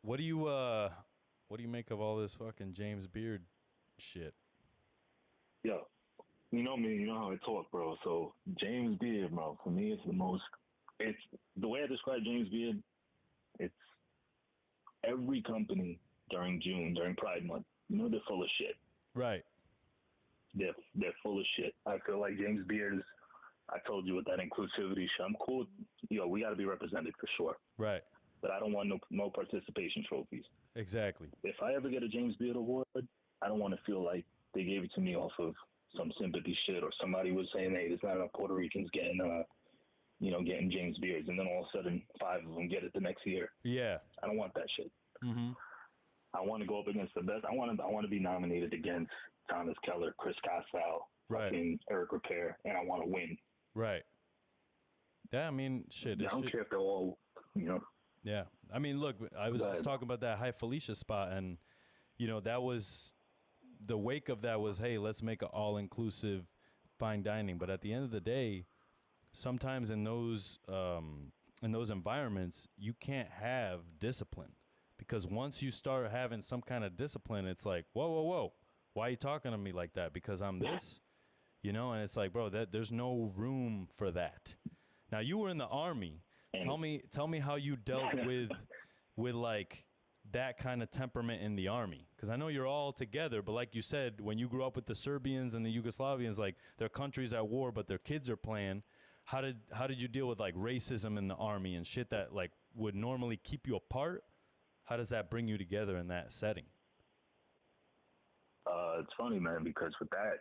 What do you make of all this fucking James Beard shit? Yo, you know me, you know how I talk, bro. So James Beard, bro, for me, it's the way I describe James Beard. It's every company during June, during Pride Month, they're full of shit. Right. They're full of shit. I feel like James Beard is, I told you with that inclusivity shit, I'm cool. We got to be represented for sure. Right. But I don't want no participation trophies. Exactly. If I ever get a James Beard award, I don't want to feel like they gave it to me off of some sympathy shit, or somebody was saying, hey, there's not enough Puerto Ricans getting James Beards, and then all of a sudden 5 of them get it the next year. Yeah. I don't want that shit. Mm-hmm. I want to go up against the best. I want to be nominated against Thomas Keller, Chris Cosell, fucking Eric Repair, and I want to win. Right. Yeah, shit. I don't care if they're all, Yeah. Look, I was just talking about that High Felicia spot, and, that was, the wake of that was, hey, let's make an all-inclusive fine dining. But at the end of the day, sometimes in those environments, you can't have discipline. Because once you start having some kind of discipline, it's like, whoa. Why are you talking to me like that? Because I'm this? And it's like, bro, there's no room for that. Now, you were in the Army. Tell me how you dealt with like that kind of temperament in the Army, because I know you're all together, but like you said, when you grew up with the Serbians and the Yugoslavians, like their countries at war, but their kids are playing. How did you deal with like racism in the Army and shit that like would normally keep you apart? How does that bring you together in that setting? It's funny, man, because with that,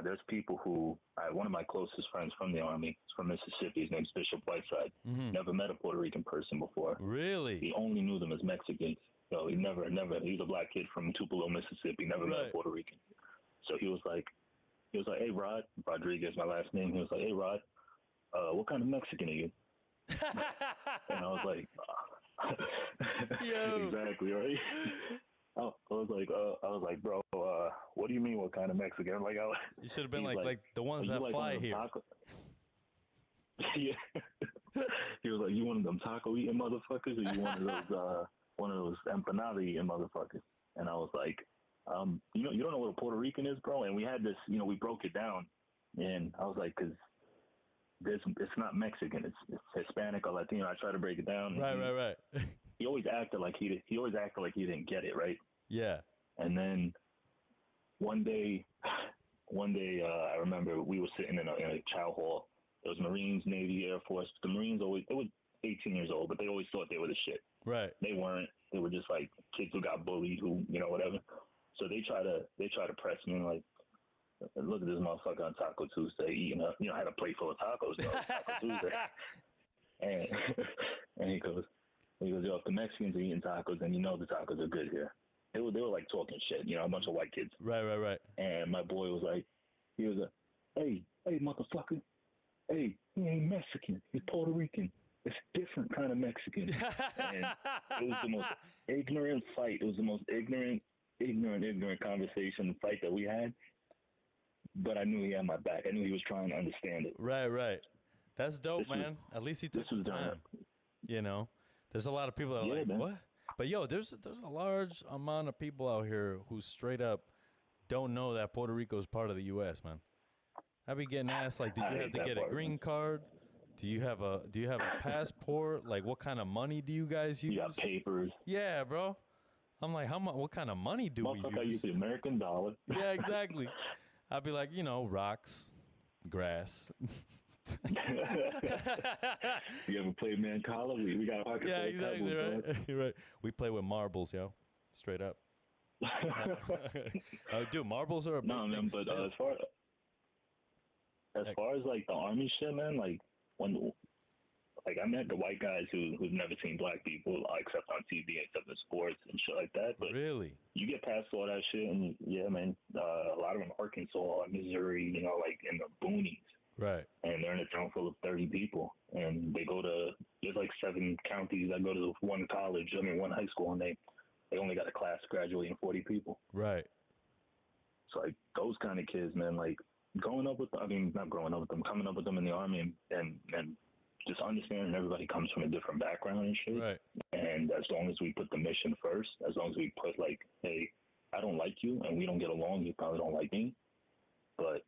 there's people who, one of my closest friends from the Army is from Mississippi. His name's Bishop Whiteside. Mm-hmm. Never met a Puerto Rican person before. Really? He only knew them as Mexicans. So he never, he's a black kid from Tupelo, Mississippi, never met a Puerto Rican. So he was like, hey, Rod, Rodriguez, my last name. He was like, hey, Rod, what kind of Mexican are you? And I was like, exactly, right? I was like, bro, what do you mean, what kind of Mexican? Like, you should have been like the ones that fly here. Yeah. He was like, you one of them taco eating motherfuckers, or you one of those empanada eating motherfuckers? And I was like, you don't know what a Puerto Rican is, bro? And we had this, we broke it down, and I was like, because it's not Mexican, it's Hispanic or Latino. I try to break it down. Right. He always acted like he didn't get it, right? Yeah. And then one day, I remember we were sitting in a chow hall. There was Marines, Navy, Air Force. The Marines they were 18 years old, but they always thought they were the shit. Right. They weren't. They were just like kids who got bullied, who whatever. So they try to press me like, look at this motherfucker on Taco Tuesday eating had a plate full of tacos, Taco Tuesday. And he goes, yo, if the Mexicans are eating tacos, then the tacos are good here. they were like talking shit, a bunch of white kids. Right. And my boy was like, he was like, hey, motherfucker, hey, he ain't Mexican, he's Puerto Rican. It's a different kind of Mexican. And it was the most ignorant fight. It was the most ignorant conversation fight that we had. But I knew he had my back. I knew he was trying to understand it. Right. That's dope, man. At least he took the time. There's a lot of people that are like, man. What? But yo, there's a large amount of people out here who straight up don't know that Puerto Rico is part of the U.S., man. I be getting asked like, did you have to get a green card? Do you have a passport? Like, what kind of money do you guys use? You got papers. Yeah, bro. I'm like, how much? What kind of money do we use? I use the American dollar. Yeah, exactly. I'd be like, rocks, grass. You ever played Mancala? We got a pocket. Yeah, exactly. Right. You're right. We play with marbles, yo. Straight up. Dude, marbles are a big thing. But as far as like the army shit, man, like when I met the white guys who've never seen black people except on TV, except in sports and shit like that. But really, you get past all that shit, and yeah, man, a lot of them Arkansas, Missouri, like in the boonies. Right. And they're in a town full of 30 people, and they go to there's like 7 counties. I go to one one high school, and they only got a class graduating 40 people. Right. So like those kind of kids, man, like. Not growing up with them, coming up with them in the army and just understanding everybody comes from a different background and shit. Right. And as long as we put the mission first, as long as we put like, hey, I don't like you and we don't get along, you probably don't like me. But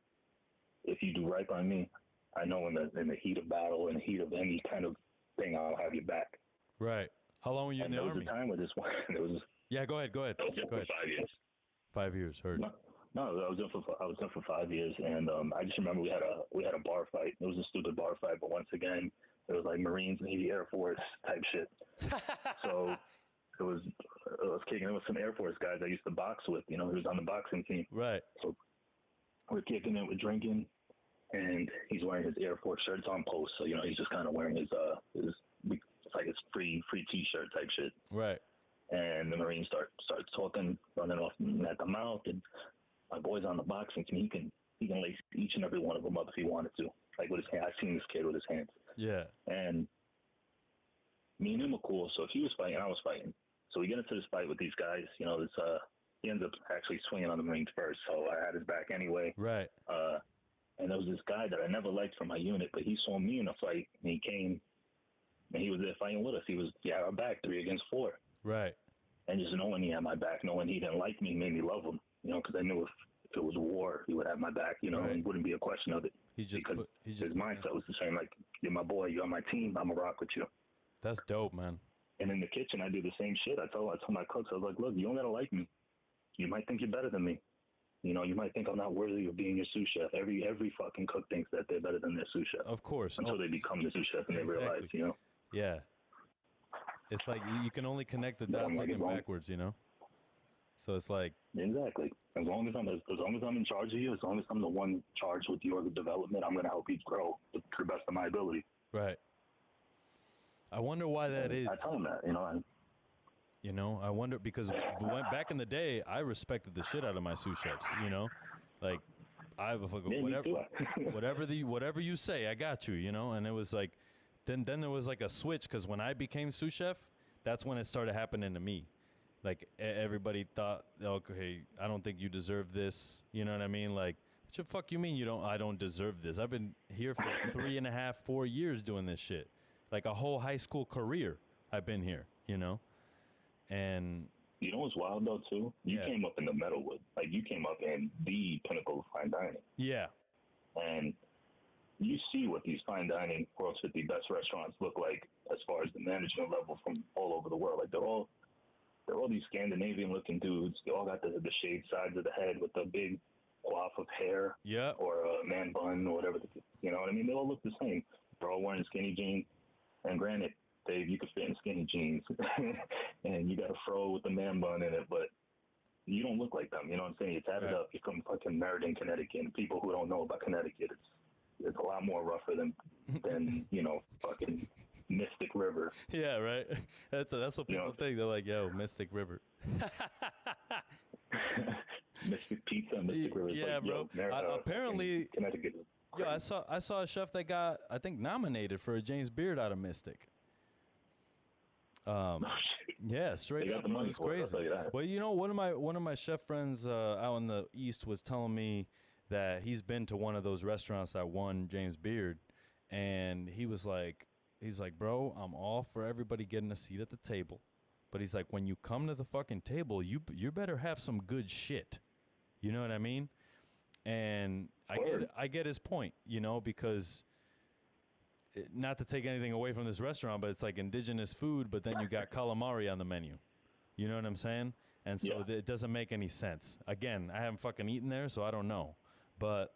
if you do right by me, I know in the heat of battle, in the heat of any kind of thing, I'll have your back. Right. How long were you in the army? There was a time where this one, Yeah, go ahead. I was in for 5 years. 5 years, heard. No, I was in for 5 years, and I just remember we had a bar fight. It was a stupid bar fight, but once again, it was like Marines, Navy, Air Force type shit. So it was kicking. It was some Air Force guys I used to box with. He was on the boxing team. Right. So we're kicking it, we're drinking, and he's wearing his Air Force shirt. It's on post, so he's just kind of wearing his it's like his free T-shirt type shit. Right. And the Marines start talking, running off at the mouth, and my boy's on the boxing team. He can lace each and every one of them up if he wanted to. Like with his hand. I've seen this kid with his hands. Yeah. And me and him were cool. So if he was fighting, I was fighting. So we get into this fight with these guys. He ends up actually swinging on the Marines first. So I had his back anyway. Right. And there was this guy that I never liked from my unit, but he saw me in a fight and he came and he was there fighting with us. He had our back 3 against 4. Right. And just knowing he had my back, knowing he didn't like me made me love him. Because I knew if it was war, he would have my back, right. And it wouldn't be a question of it. His mindset was the same, like, you're my boy, you're on my team, I'm going to rock with you. That's dope, man. And in the kitchen, I do the same shit. I told my cooks, I was like, look, you don't got to like me. You might think you're better than me. You might think I'm not worthy of being your sous chef. Every fucking cook thinks that they're better than their sous chef. Of course. Until they become the sous chef and they realize, Yeah. It's like you can only connect the dots looking backwards, So it's like exactly. As long as I'm in charge of you, as long as I'm the one charged with your development, I'm going to help you grow to the best of my ability. Right. I wonder why that is. I tell him that, I wonder because back in the day, I respected the shit out of my sous chefs. Like whatever you say, I got you. And it was like, then there was like a switch because when I became sous chef, that's when it started happening to me. Like everybody thought, okay, I don't think you deserve this. You know what I mean? Like, what the fuck you mean I don't deserve this? I've been here for 3.5, 4 years doing this shit. Like a whole high school career I've been here, And you know what's wild though too? You came up in the Metalwood. Like you came up in the pinnacle of fine dining. Yeah. And you see what these fine dining World's 50 best restaurants look like as far as the management level from all over the world. Like they're all these Scandinavian looking dudes. They all got the shaved sides of the head with the big coif of hair. Yeah. Or a man bun or whatever. You know what I mean? They all look the same. They're all wearing skinny jeans. And granted, Dave, you could fit in skinny jeans and you got a fro with the man bun in it, but you don't look like them. You know what I'm saying? You tat it up. You're from fucking Meriden, Connecticut. And people who don't know about Connecticut, it's a lot more rougher than fucking Mystic River. Yeah, right. That's what people think. They're like, yo, Mystic River. Mystic Pizza and Mystic River. Yeah, like, bro. Apparently, Connecticut. yo, I saw a chef that got, I think, nominated for a James Beard out of Mystic. Yeah, straight up, bro. It's crazy. Well, you know, one of my chef friends out in the East was telling me that he's been to one of those restaurants that won James Beard, and he's like, bro, I'm all for everybody getting a seat at the table, but he's like, when you come to the fucking table, you better have some good shit. You know what I mean? And I get his point, you know, because not to take anything away from this restaurant, but it's like indigenous food, but then you got calamari on the menu. You know what I'm saying? And so it doesn't make any sense. Again, I haven't fucking eaten there, so I don't know. But,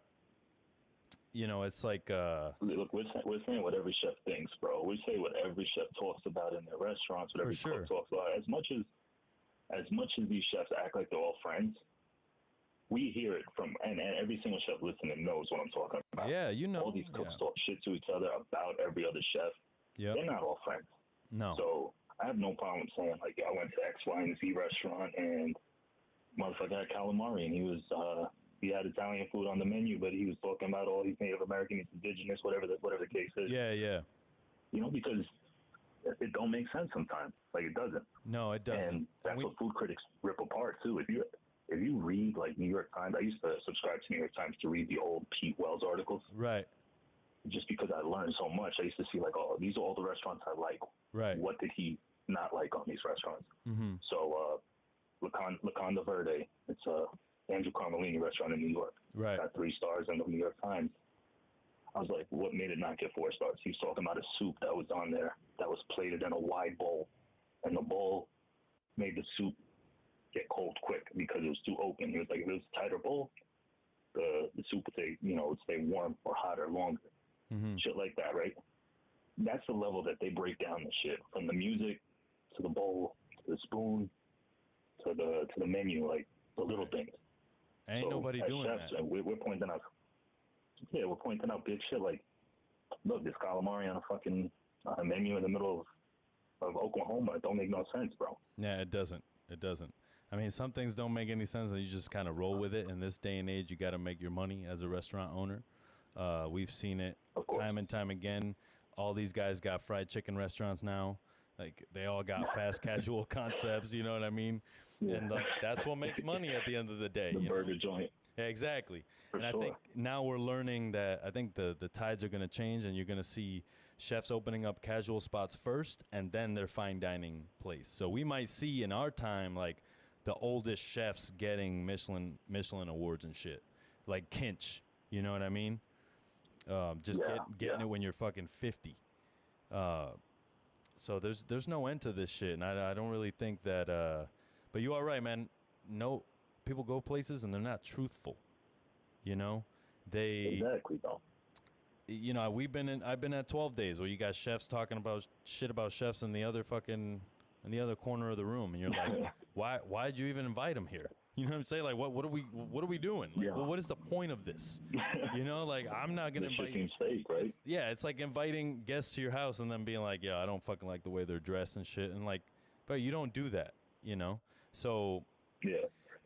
you know, it's like... Look, we're saying what every chef thinks, bro. We say what every chef talks about in their restaurants, what every cook talks about. As much as these chefs act like they're all friends, we hear it from, and every single chef listening knows what I'm talking about. Yeah, you know. All these cooks talk shit to each other about every other chef. Yeah. They're not all friends. No. So I have no problem saying, like, I went to X, Y, and Z restaurant, and motherfucker had calamari, and he had Italian food on the menu, but he was talking about all these Native American, he's indigenous, whatever the case is. Yeah, yeah. You know, because it don't make sense sometimes. Like, it doesn't. No, it doesn't. And that's what food critics rip apart, too. If you read, like, New York Times, I used to subscribe to New York Times to read the old Pete Wells articles. Right. Just because I learned so much. I used to see, like, oh, these are all the restaurants I like. Right. What did he not like on these restaurants? Mm-hmm. So, Laconda Verde, it's a Andrew Carmelini restaurant in New York. Right. Got 3 stars in the New York Times. I was like, what made it not get 4 stars? He was talking about a soup that was on there that was plated in a wide bowl. And the bowl made the soup get cold quick because it was too open. He was like, if it was a tighter bowl, the soup would stay warm or hotter longer. Mm-hmm. Shit like that, right? That's the level that they break down the shit, from the music to the bowl to the spoon to the menu, like the little things. Ain't nobody doing chefs, that. And we're pointing out. Yeah, we're pointing out big shit like, look, this calamari on a fucking menu in the middle of Oklahoma. It don't make no sense, bro. Yeah, it doesn't. It doesn't. I mean, some things don't make any sense, and you just kind of roll with it. In this day and age, you got to make your money as a restaurant owner. We've seen it time and time again. All these guys got fried chicken restaurants now. Like, they all got fast casual concepts, you know what I mean? Yeah. And like, that's what makes money at the end of the day. The burger joint. Yeah, exactly. For and sure. I think now we're learning that I think the tides are going to change, and you're going to see chefs opening up casual spots first and then their fine dining place. So we might see in our time, like, the oldest chefs getting Michelin awards and shit, like Kinch. You know what I mean? Getting it when you're fucking 50. So there's no end to this shit, and I don't really think that. But you are right, man. No, people go places and they're not truthful. You know, exactly though. You know, I've been at 12 Days where you got chefs talking about shit about chefs in the other corner of the room, and you're like, why'd you even invite them here? You know what I'm saying? Like, what are we doing? Like, well, what is the point of this? You know, like, I'm not gonna invite. Chicken steak, right? Yeah, it's like inviting guests to your house and then being like, yeah, I don't fucking like the way they're dressed and shit, and like, but you don't do that, you know. So yeah,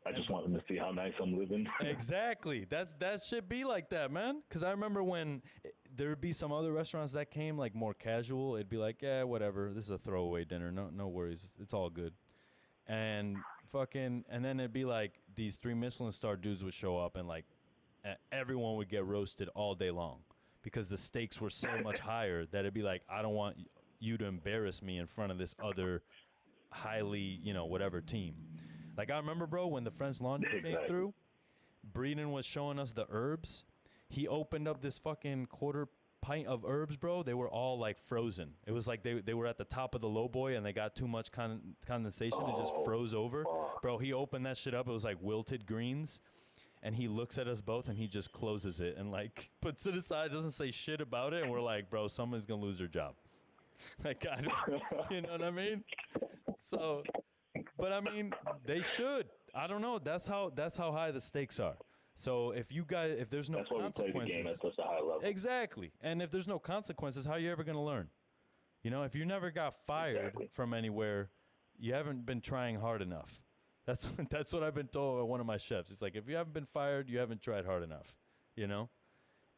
I just want them to see how nice I'm living. Exactly. That should be like that, man. Because I remember when there would be some other restaurants that came like more casual. It'd be like, yeah, whatever. This is a throwaway dinner. No worries. It's all good. And then it'd be like these 3 Michelin star dudes would show up, and like everyone would get roasted all day long because the stakes were so much higher that it'd be like, I don't want you to embarrass me in front of this other highly, whatever team. Like, I remember, bro, when the French Laundry came through, Breeden was showing us the herbs. He opened up this fucking quarter pint of herbs, bro. They were all like frozen. It was like they were at the top of the low boy and they got too much condensation. It just froze over. Bro, he opened that shit up. It was like wilted greens. And he looks at us both and he just closes it and like puts it aside, doesn't say shit about it. And we're like, bro, someone's going to lose their job. Like, I don't, you know what I mean? So, but I mean, they should. I don't know. That's how high the stakes are. So if there's no consequences. That's why we play the game at such a high level. Exactly. And if there's no consequences, how are you ever going to learn? You know, if you never got fired from anywhere, you haven't been trying hard enough. That's what I've been told by one of my chefs. It's like, if you haven't been fired, you haven't tried hard enough, you know?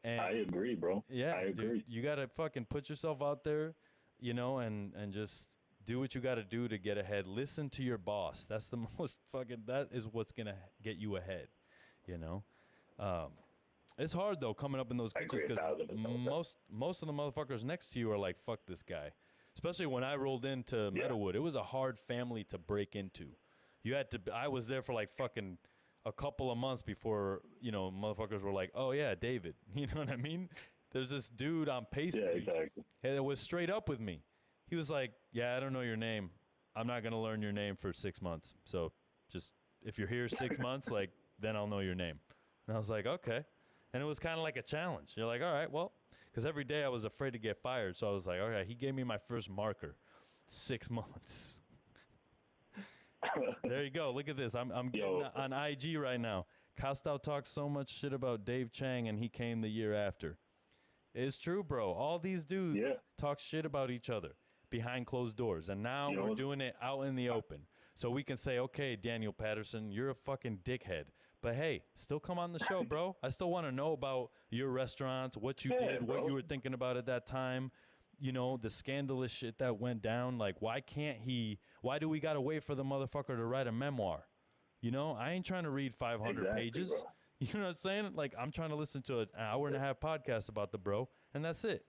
And I agree, bro. yeah, I agree. dude, you got to fucking put yourself out there, you know, and just do what you got to do to get ahead. Listen to your boss. That's the most fucking, that is what's going to get you ahead, you know? It's hard though coming up in those I kitchens agree because 1,000% with that. most of the motherfuckers next to you are like, fuck this guy. Especially when I rolled into Yeah. Meadowood, it was a hard family to break into. You had to. I was there for like fucking a couple of months before, you know, motherfuckers were like, oh yeah, David. You know what I mean? There's this dude on pastry Yeah, exactly. that was straight up with me. He was like, yeah, I don't know your name. I'm not gonna learn your name for 6 months. So just if you're here 6 months, like then I'll know your name. And I was like, okay. And it was kind of like a challenge. You're like, all right, well, because every day I was afraid to get fired. So I was like, all right, he gave me my first marker, 6 months. There you go. Look at this. I'm getting Yo. on IG right now. Costow talks so much shit about Dave Chang, and he came the year after. It's true, bro. All these dudes Yeah. talk shit about each other behind closed doors, and now You know we're what? doing it out in the open. So we can say, okay, Daniel Patterson, you're a fucking dickhead. But hey, still come on the show, bro. I still want to know about your restaurants, what you Yeah, did, what bro. you were thinking about at that time. You know, the scandalous shit that went down. Like, why do we got to wait for the motherfucker to write a memoir? You know, I ain't trying to read 500 Exactly, pages. bro. You know what I'm saying? Like, I'm trying to listen to an hour and a half podcast about the bro, and that's it.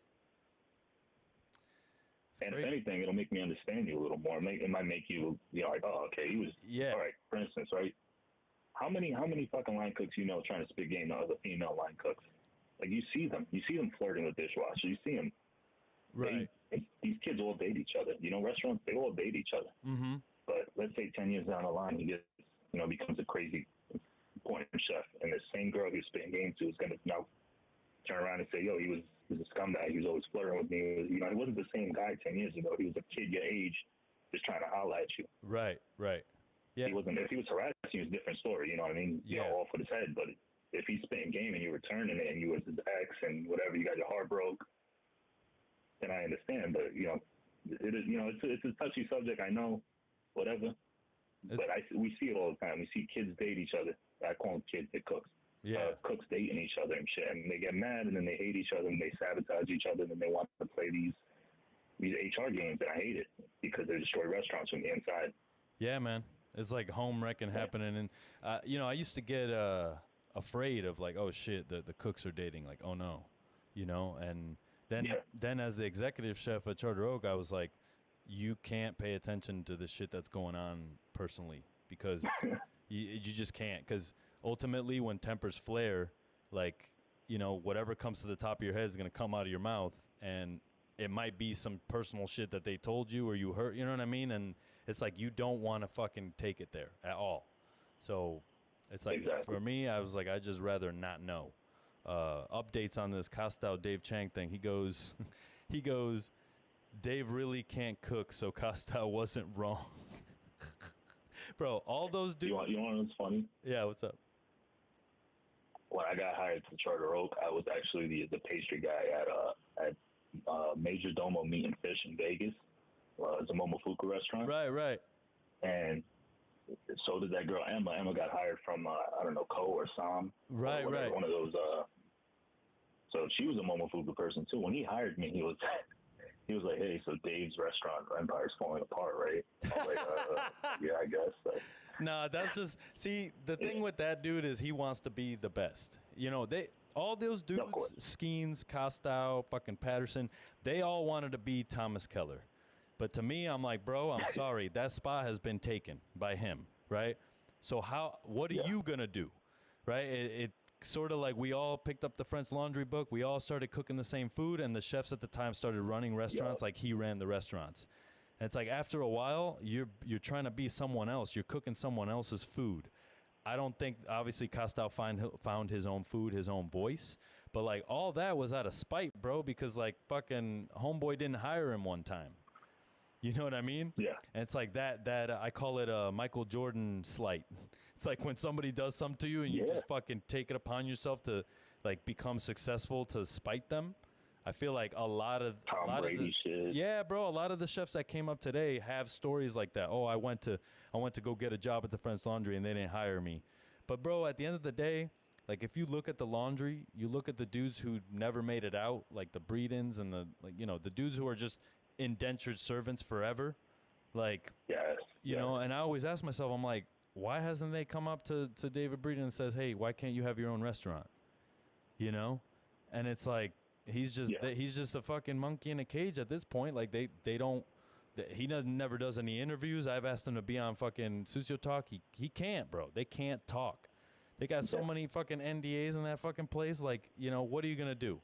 It's And great. if anything, it'll make me understand you a little more. It might make you, like, oh, okay, he was. Yeah. All right. For instance, right? How many fucking line cooks you know trying to spit game to other female line cooks? Like, you see them flirting with dishwashers. You see them. Right. These kids all date each other. You know, restaurants, they all date each other. Mm-hmm. But let's say 10 years down the line, he gets, becomes a crazy porn chef, and the same girl he's spitting game to is going to now turn around and say, yo, he was a scumbag. He was always flirting with me. He wasn't the same guy 10 years ago. He was a kid your age just trying to holler at you. Right. Yeah. He wasn't. If he was harassing you, it's a different story. You know what I mean? Yeah. Off with his head. But if he's spitting game and you're returning it and you was his ex and whatever, you got your heart broke, then I understand. But it is. It's a touchy subject. I know, whatever. But we see it all the time. We see kids date each other. I call them kids. They're cooks. Yeah. Cooks dating each other and shit, and they get mad and then they hate each other and they sabotage each other and then they want to play these HR games, and I hate it because they destroy restaurants from the inside. Yeah, man. It's like home wrecking happening. And, I used to get afraid of like, oh, shit, the cooks are dating. Like, oh, no. And then as the executive chef at Charter Oak, I was like, you can't pay attention to the shit that's going on personally because you just can't. Because ultimately when tempers flare, like, whatever comes to the top of your head is going to come out of your mouth. And it might be some personal shit that they told you or you heard, you know what I mean? And it's like you don't want to fucking take it there at all. So it's like, Exactly. for me, I was like, I'd just rather not know. Updates on this Costow Dave Chang thing. He goes, Dave really can't cook, so Costow wasn't wrong. Bro, all those dudes. You want what's funny? Yeah, what's up? When I got hired to Charter Oak, I was actually the pastry guy at Major Domo Meat and Fish in Vegas. It's a Momofuku restaurant. Right. And so did that girl Emma. Emma got hired from I don't know, Ko or Sam. Right. One of those. So she was a Momofuku person too. When he hired me, he was like, "Hey, so Dave's restaurant Empire's falling apart, right?" I was like, "Yeah, I guess." So. No, that's just the thing with that dude is he wants to be the best. All those dudes, Of course. Skeens, Costow, fucking Patterson, they all wanted to be Thomas Keller. But to me, I'm like, bro, I'm sorry. That spot has been taken by him, right? So what are you going to do, right? It sort of like we all picked up the French Laundry book. We all started cooking the same food, and the chefs at the time started running restaurants like he ran the restaurants. And it's like after a while, you're trying to be someone else. You're cooking someone else's food. I don't think, obviously, Costow found his own food, his own voice. But, like, all that was out of spite, bro, because, like, fucking homeboy didn't hire him one time. You know what I mean? Yeah. And it's like that I call it a Michael Jordan slight. It's like when somebody does something to you and you just fucking take it upon yourself to, like, become successful to spite them. I feel like a lot of Brady shit. yeah, bro, a lot of the chefs that came up today have stories like that. Oh, I went to go get a job at the French Laundry and they didn't hire me. But bro, at the end of the day, like if you look at the laundry, you look at the dudes who never made it out, like the Breedens and the the dudes who are just indentured servants forever. Like, you know, and I always ask myself, I'm like, why hasn't they come up to David Breeden and says, hey, why can't you have your own restaurant? You know? And it's like, he's just a fucking monkey in a cage at this point. Like they don't, he never does any interviews. I've asked him to be on fucking Sucio Talk. He can't, bro. They can't talk. They got so many fucking NDAs in that fucking place. Like, you know, what are you going to do?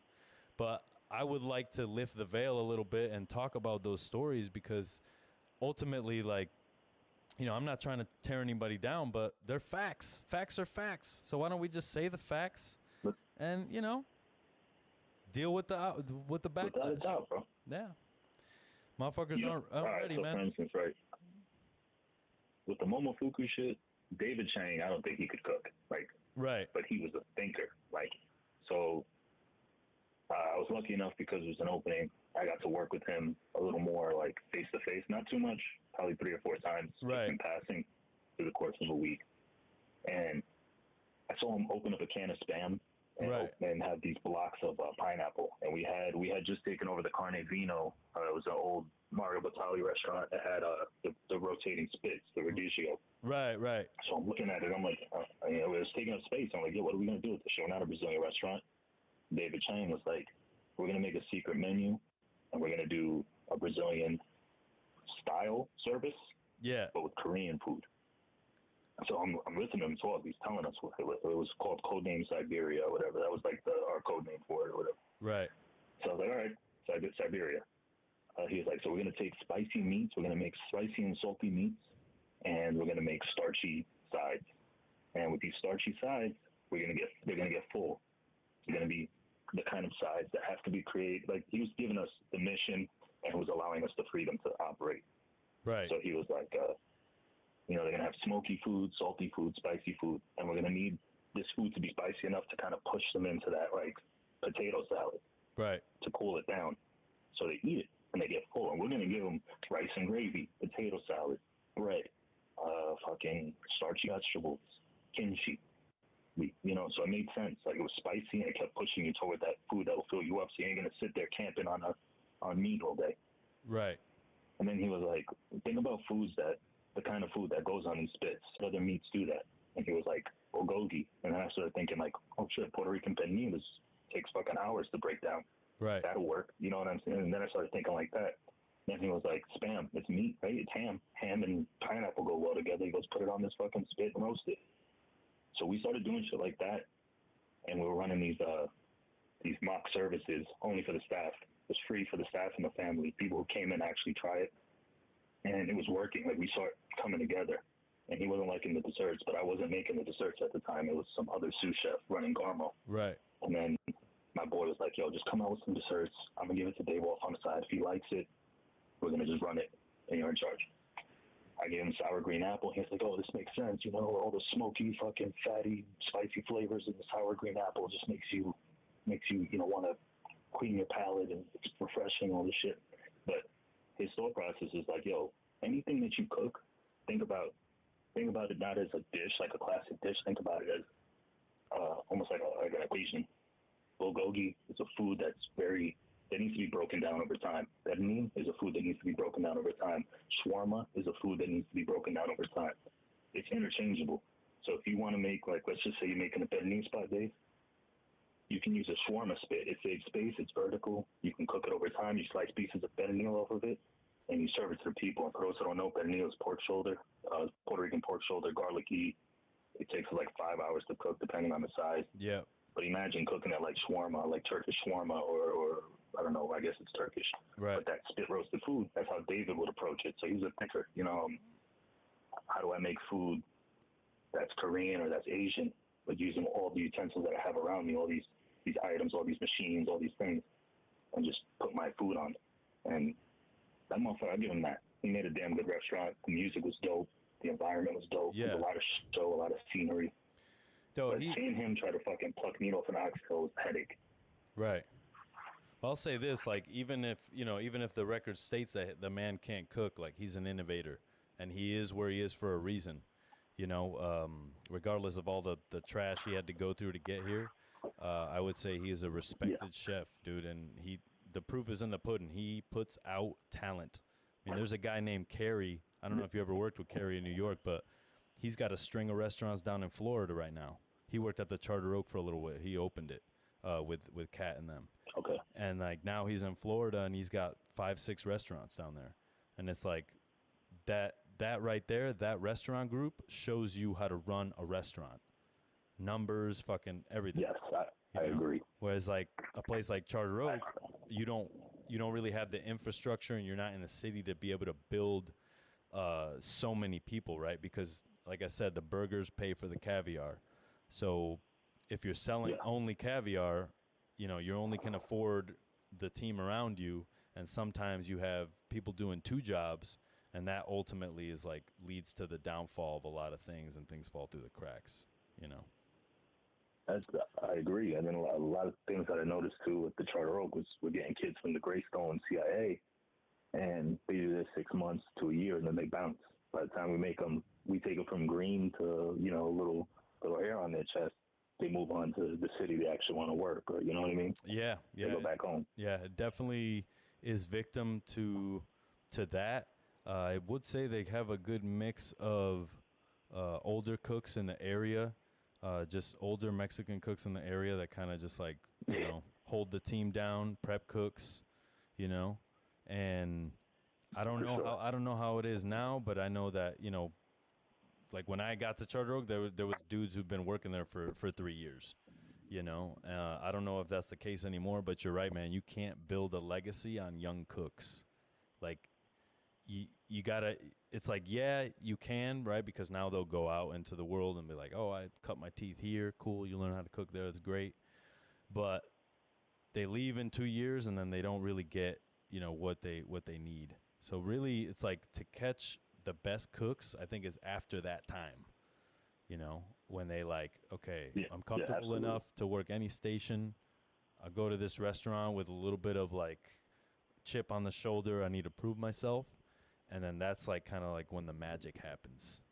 But I would like to lift the veil a little bit and talk about those stories because ultimately, like, you know, I'm not trying to tear anybody down, but they're facts. Facts are facts. So why don't we just say the facts and, you know, deal with the backlash? Without a doubt, bro. Yeah. Motherfuckers aren't ready, so man. For instance, right, with the Momofuku shit, David Chang, I don't think he could cook. Like, right. But he was a thinker. Like, so I was lucky enough because it was an opening. I got to work with him a little more, like, face-to-face. Not too much, probably 3 or 4 times in passing through the course of a week. And I saw him open up a can of Spam and have these blocks of pineapple. And we had just taken over the Carne Vino. It was an old Mario Batali restaurant that had the rotating spits, the Radicchio. Right. So I'm looking at it. I'm like, it was taking up space. I'm like, what are we going to do with this show? We're not a Brazilian restaurant. David Chang was like, we're going to make a secret menu, and we're going to do a Brazilian style service, but with Korean food. So I'm listening to him talk. He's telling us it was called Codename Siberia or whatever. That was like our code name for it or whatever. Right. So I was like, all right, Siberia. He was like, so we're going to take spicy meats. We're going to make spicy and salty meats, and we're going to make starchy sides. And with these starchy sides, they're going to get full. They're going to be the kind of sides that have to be created. Like, he was giving us the mission and was allowing us the freedom to operate. Right. So he was like, they're going to have smoky food, salty food, spicy food, and we're going to need this food to be spicy enough to kind of push them into that, like, potato salad. Right. To cool it down. So they eat it and they get full. And we're going to give them rice and gravy, potato salad, bread, fucking starchy vegetables, kimchi. So it made sense. Like, it was spicy and it kept pushing you toward that food that will fill you up. So you ain't going to sit there camping on meat all day. Right. And then he was like, think about foods the kind of food that goes on these spits. Other meats do that. And he was like, bulgogi. And then I started thinking, like, oh shit, Puerto Rican pernil takes fucking hours to break down. Right. That'll work. You know what I'm saying? And then I started thinking like that. Then he was like, Spam, it's meat, right? It's ham. Ham and pineapple go well together. He goes, put it on this fucking spit and roast it. So we started doing shit like that. And we were running these mock services only for the staff. It was free for the staff and the family. People who came in actually try it. And it was working. Like, we saw it coming together. And he wasn't liking the desserts, but I wasn't making the desserts at the time. It was some other sous chef running Garmo. Right. And then my boy was like, yo, just come out with some desserts. I'm going to give it to Dave Wolf on the side. If he likes it, we're going to just run it, and you're in charge. I gave him sour green apple. He's like, oh, this makes sense. You know, all the smoky, fucking fatty, spicy flavors in the sour green apple just makes you want to clean your palate, and it's refreshing, all this shit. But his thought process is like, yo, anything that you cook, think about it not as a dish, like a classic dish. Think about it as almost like an equation. Bulgogi is a food that needs to be broken down over time. Pernil is a food that needs to be broken down over time. Shawarma is a food that needs to be broken down over time. It's interchangeable. So if you want to make, like, let's just say you're making a pernil spot, Dave, you can use a shawarma spit. It saves space. It's vertical. You can cook it over time. You slice pieces of pernil off of it, and you serve it to the people. And for those who don't know, pernil is pork shoulder, Puerto Rican pork shoulder, garlicky. It takes like 5 hours to cook, depending on the size. Yeah. But imagine cooking it like shawarma, like Turkish shawarma, or I don't know, I guess it's Turkish. Right. But that spit roasted food, that's how David would approach it. So he's a thinker, how do I make food that's Korean or that's Asian, but using all the utensils that I have around me, all these items, all these machines, all these things, and just put my food on it. And that motherfucker, I give him that. He made a damn good restaurant. The music was dope. The environment was dope. Yeah. There was a lot of show, a lot of scenery. But seeing him try to fucking pluck meat off an oxtail was a headache. Right. I'll say this, like, even if the record states that the man can't cook, like, he's an innovator, and he is where he is for a reason. Regardless of all the trash he had to go through to get here, I would say he is a respected chef, dude, and the proof is in the pudding. He puts out talent. I mean, there's a guy named Kerry. I don't know if you ever worked with Kerry in New York, but he's got a string of restaurants down in Florida right now. He worked at the Charter Oak for a little bit. He opened it with Kat and them. Okay. And like now he's in Florida and he's got 5-6 restaurants down there. And it's like that right there, that restaurant group shows you how to run a restaurant. Numbers, fucking everything. Yes, I agree. Whereas like a place like Charter Oak, you don't really have the infrastructure and you're not in the city to be able to build so many people, right? Because like I said, the burgers pay for the caviar. So if you're selling only caviar, you only can afford the team around you, and sometimes you have people doing 2 jobs, and that ultimately is like leads to the downfall of a lot of things, and things fall through the cracks. I agree. And then a lot of things that I noticed too with the Charter Oak was we're getting kids from the Greystone CIA, and they do this 6 months to a year, and then they bounce. By the time we take them from green to a little hair on their chest. They move on to the city they actually want to work, or you know what I mean? Yeah. They go back home. Yeah, it definitely is victim to that. I would say they have a good mix of older cooks in the area, just older Mexican cooks in the area that kind of just like hold the team down, prep cooks, and I don't know how it is now, but I know that like when I got to Charter Oak, there was dudes who've been working there for 3 years. I don't know if that's the case anymore, but you're right, man. You can't build a legacy on young cooks. Like you gotta. It's like you can, right? Because now they'll go out into the world and be like, oh, I cut my teeth here. Cool, you learn how to cook there. That's great. But they leave in 2 years and then they don't really get what they need. So really, it's like to catch the best cooks, I think, is after that time, when they like, okay, I'm comfortable enough to work any station. I'll go to this restaurant with a little bit of like chip on the shoulder. I need to prove myself. And then that's like kind of like when the magic happens.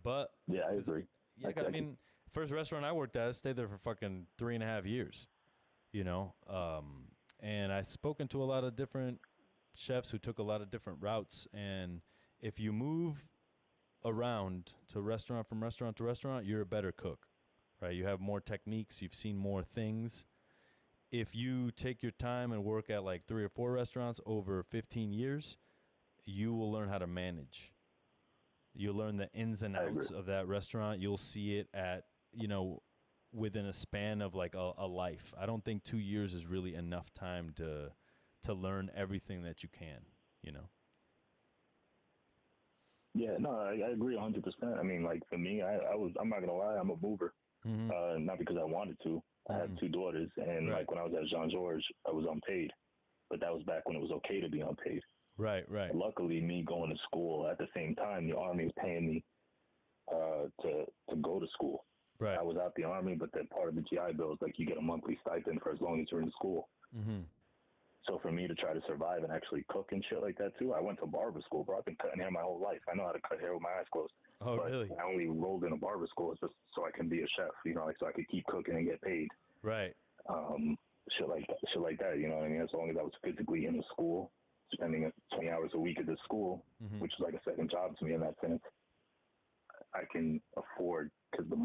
But yeah, I agree. Yeah, I mean, first restaurant I worked at, I stayed there for fucking 3.5 years, and I've spoken to a lot of different chefs who took a lot of different routes, and if you move around to restaurant from restaurant to restaurant, you're a better cook, right? You have more techniques, you've seen more things. If you take your time and work at like 3 or 4 restaurants over 15 years, you will learn how to manage. You'll learn the ins and outs of that restaurant. You'll see it at, within a span of like a life. I don't think 2 years is really enough time to learn everything that you can, Yeah, no, I agree 100%. I mean, like for me, I'm not gonna lie, I'm a mover. Not because I wanted to. I have 2 daughters, and like when I was at Jean Georges, I was unpaid, but that was back when it was okay to be unpaid. Right. Luckily, me going to school at the same time, the Army was paying me to go to school. Right. I was out the Army, but then part of the GI Bill is like you get a monthly stipend for as long as you're in school. So for me to try to survive and actually cook and shit like that too, I went to barber school, bro. I've been cutting hair my whole life. I know how to cut hair with my eyes closed. Oh, but really? I only rolled in a barber school just so I can be a chef, like so I could keep cooking and get paid. Right. Shit like that, you know what I mean? As long as I was physically in the school, spending 20 hours a week at the school, which is like a second job to me in that sense, I can afford, because the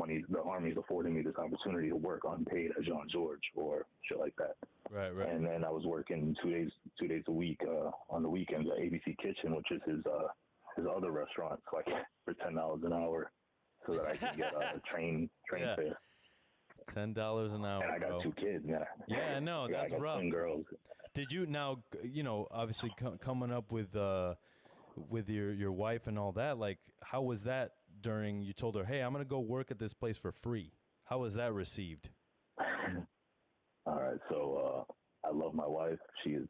Army is affording me this opportunity to work unpaid at Jean Georges or shit like that. Right. And then I was working 2 days a week on the weekends at ABC Kitchen, which is his other restaurant, like for $10 an hour, so that I could get a train fare. $10 an hour. And I got 2 kids. Yeah, no, that's I got rough. 10 girls. Did you now? Obviously coming up with your wife and all that. Like, how was that during? You told her, "Hey, I'm gonna go work at this place for free." How was that received? All right, so I love my wife. She is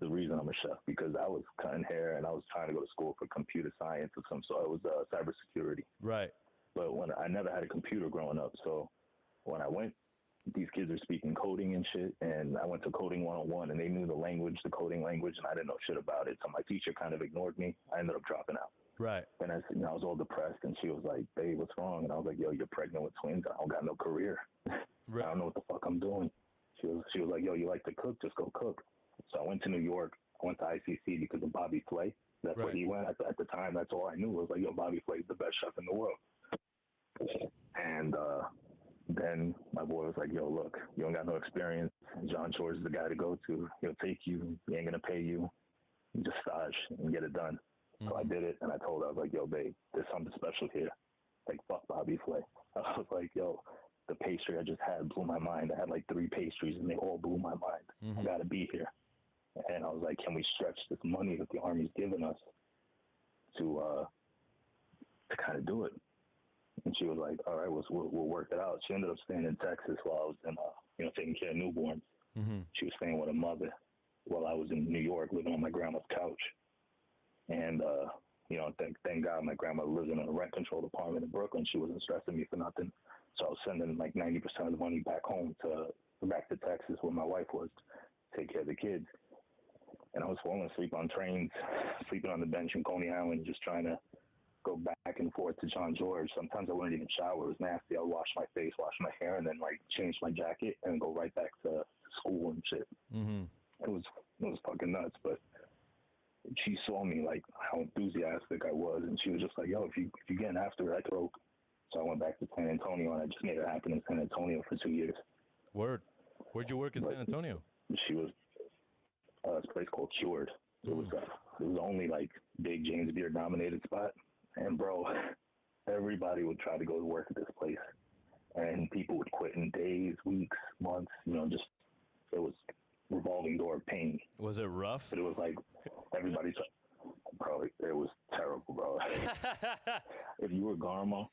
the reason I'm a chef, because I was cutting hair and I was trying to go to school for computer science or some sort. It was cybersecurity. Right. But when I never had a computer growing up, so when I went these kids are speaking coding and shit. And I went to coding 101, and they knew the language, the coding language, and I didn't know shit about it. So my teacher kind of ignored me. I ended up dropping out. Right. And I was all depressed, and she was like, "Babe, what's wrong?" And I was like, "Yo, you're pregnant with twins. I don't got no career. Right. I don't know what the fuck I'm doing." She was like, "Yo, you like to cook? Just go cook." So I went to New York. I went to ICC because of Bobby Flay. That's where he went. At the time, that's all I knew. I was like, "Yo, Bobby Flay's the best chef in the world." And then my boy was like, "Yo, look, you don't got no experience. John George is the guy to go to. He'll take you. He ain't gonna pay you. You just stage and get it done." So I did it, and I told her, I was like, "Yo, babe, there's something special here. Like, fuck Bobby Flay." I was like, "Yo, the pastry I just had blew my mind. I had like 3 pastries, and they all blew my mind. I gotta be here." And I was like, "Can we stretch this money that the Army's giving us to kind of do it?" And she was like, "All right, we'll work it out." She ended up staying in Texas while I was in, taking care of newborns. She was staying with her mother while I was in New York, living on my grandma's couch. And, thank God my grandma lives in a rent-controlled apartment in Brooklyn. She wasn't stressing me for nothing. So I was sending like 90% of the money back home back to Texas where my wife was to take care of the kids. And I was falling asleep on trains, sleeping on the bench in Coney Island, just trying to go back and forth to John George. Sometimes I wouldn't even shower. It was nasty. I would wash my face, wash my hair, and then like change my jacket and go right back to school and shit. It was fucking nuts. But she saw me like how enthusiastic I was, and she was just like, "Yo, if you getting after it, I broke." So I went back to San Antonio, and I just made it happen in San Antonio for 2 years. Word. Where'd you work in San Antonio? She was this place called Cured. It was the only like big James Beard dominated spot, and bro, everybody would try to go to work at this place, and people would quit in days, weeks, months. Just it was revolving door of pain. Was it rough? But it was like everybody, bro. It was terrible, bro. If you were Garmo,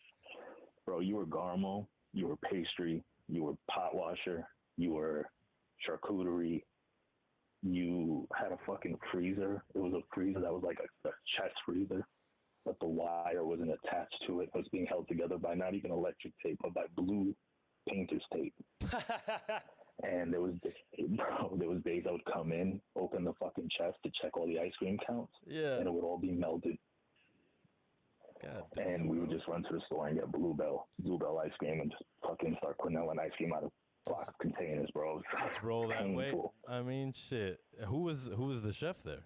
bro, you were Garmo. You were pastry. You were pot washer. You were charcuterie. You had a fucking freezer. It was a freezer that was like a chest freezer, but the wire wasn't attached to it. It was being held together by not even electric tape, but by blue painter's tape. And there was days I would come in, open the fucking chest to check all the ice cream counts, and it would all be melted. God damn, and we would just run to the store and get Bluebell ice cream and just fucking start putting out ice cream out of box containers, bro. Just roll that way. I mean, shit. Who was the chef there?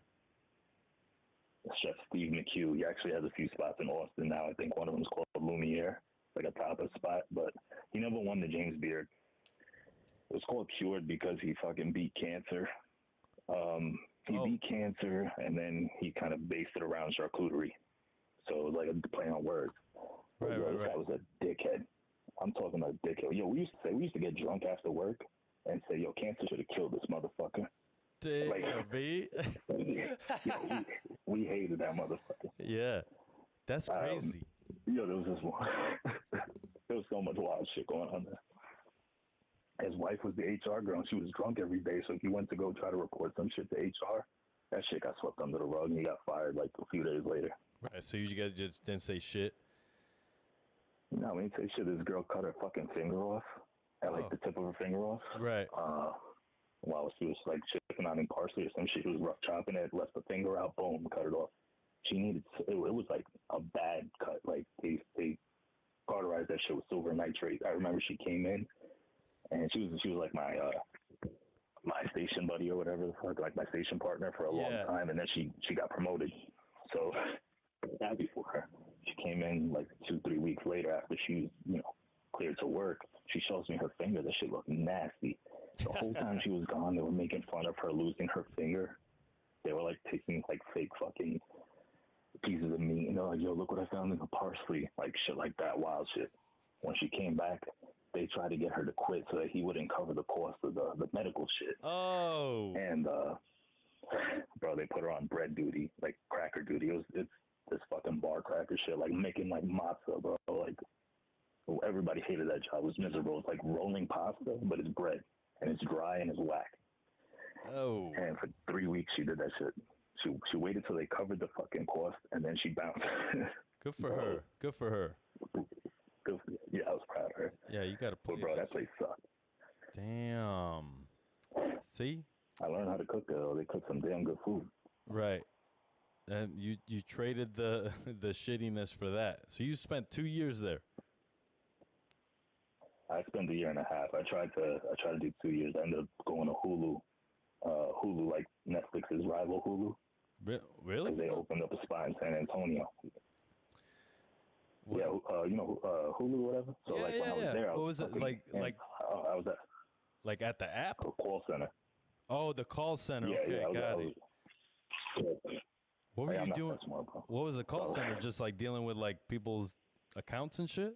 Chef Steve McHugh. He actually has a few spots in Austin now. I think one of them is called Lumiere, like a tapas spot, but he never won the James Beard. It was called Cured because he fucking beat cancer. He beat cancer, and then he kind of based it around charcuterie. So it was like a play on words. Right. That was a dickhead. I'm talking about a dickhead. Yo, we used to get drunk after work and say, "Yo, cancer should have killed this motherfucker." Damn, B. We hated that motherfucker. Yeah, that's crazy. There was this one. There was so much wild shit going on there. His wife was the HR girl, and she was drunk every day. So if he went to go try to report some shit to HR, that shit got swept under the rug, and he got fired like a few days later. Right. So you guys just didn't say shit. No, when you say shit, this girl cut her fucking finger off, at like the tip of her finger off. Right. While she was like chipping on in parsley or some shit, she was rough chopping it, left the finger out, boom, cut it off. She needed it was like a bad cut. Like they cauterized that shit with silver nitrate. I remember she came in, and she was like my station buddy or whatever the fuck, like my station partner for a long time, and then she got promoted. So happy for her. She came in like 2-3 weeks later after she was, cleared to work. She shows me her finger. That shit looked nasty. The whole time she was gone, they were making fun of her losing her finger. They were like taking like fake fucking pieces of meat, and they're like, "Yo, look what I found in the parsley," like shit like that, wild shit. When she came back, they tried to get her to quit so that he wouldn't cover the cost of the medical shit. Oh. And bro, they put her on bread duty, like cracker duty. It's this fucking bar cracker shit, like making like matzah, bro. Like everybody hated that job. It was miserable. It's like rolling pasta, but it's bread, and it's dry and it's whack. Oh. And for 3 weeks she did that shit. She waited till they covered the fucking cost, and then she bounced. Good for her. Good for her. Yeah, I was proud of her. Yeah, you gotta put. But bro, that place sucked. Damn. See? I learned how to cook there. They cook some damn good food. Right. And you traded the the shittiness for that. So you spent 2 years there. I spent a year and a half. I tried to do 2 years. I ended up going to Hulu. Hulu, like Netflix's rival Hulu. Really? Because they opened up a spot in San Antonio. What? Yeah, Hulu, whatever. So Yeah, like when I was there, I what was it like? I was at Like at the app? a call center. Oh, the call center. Yeah, Okay, yeah, got it. What were I'm you not doing? that smart, bro. What was the call So- center? Just like dealing with like people's accounts and shit?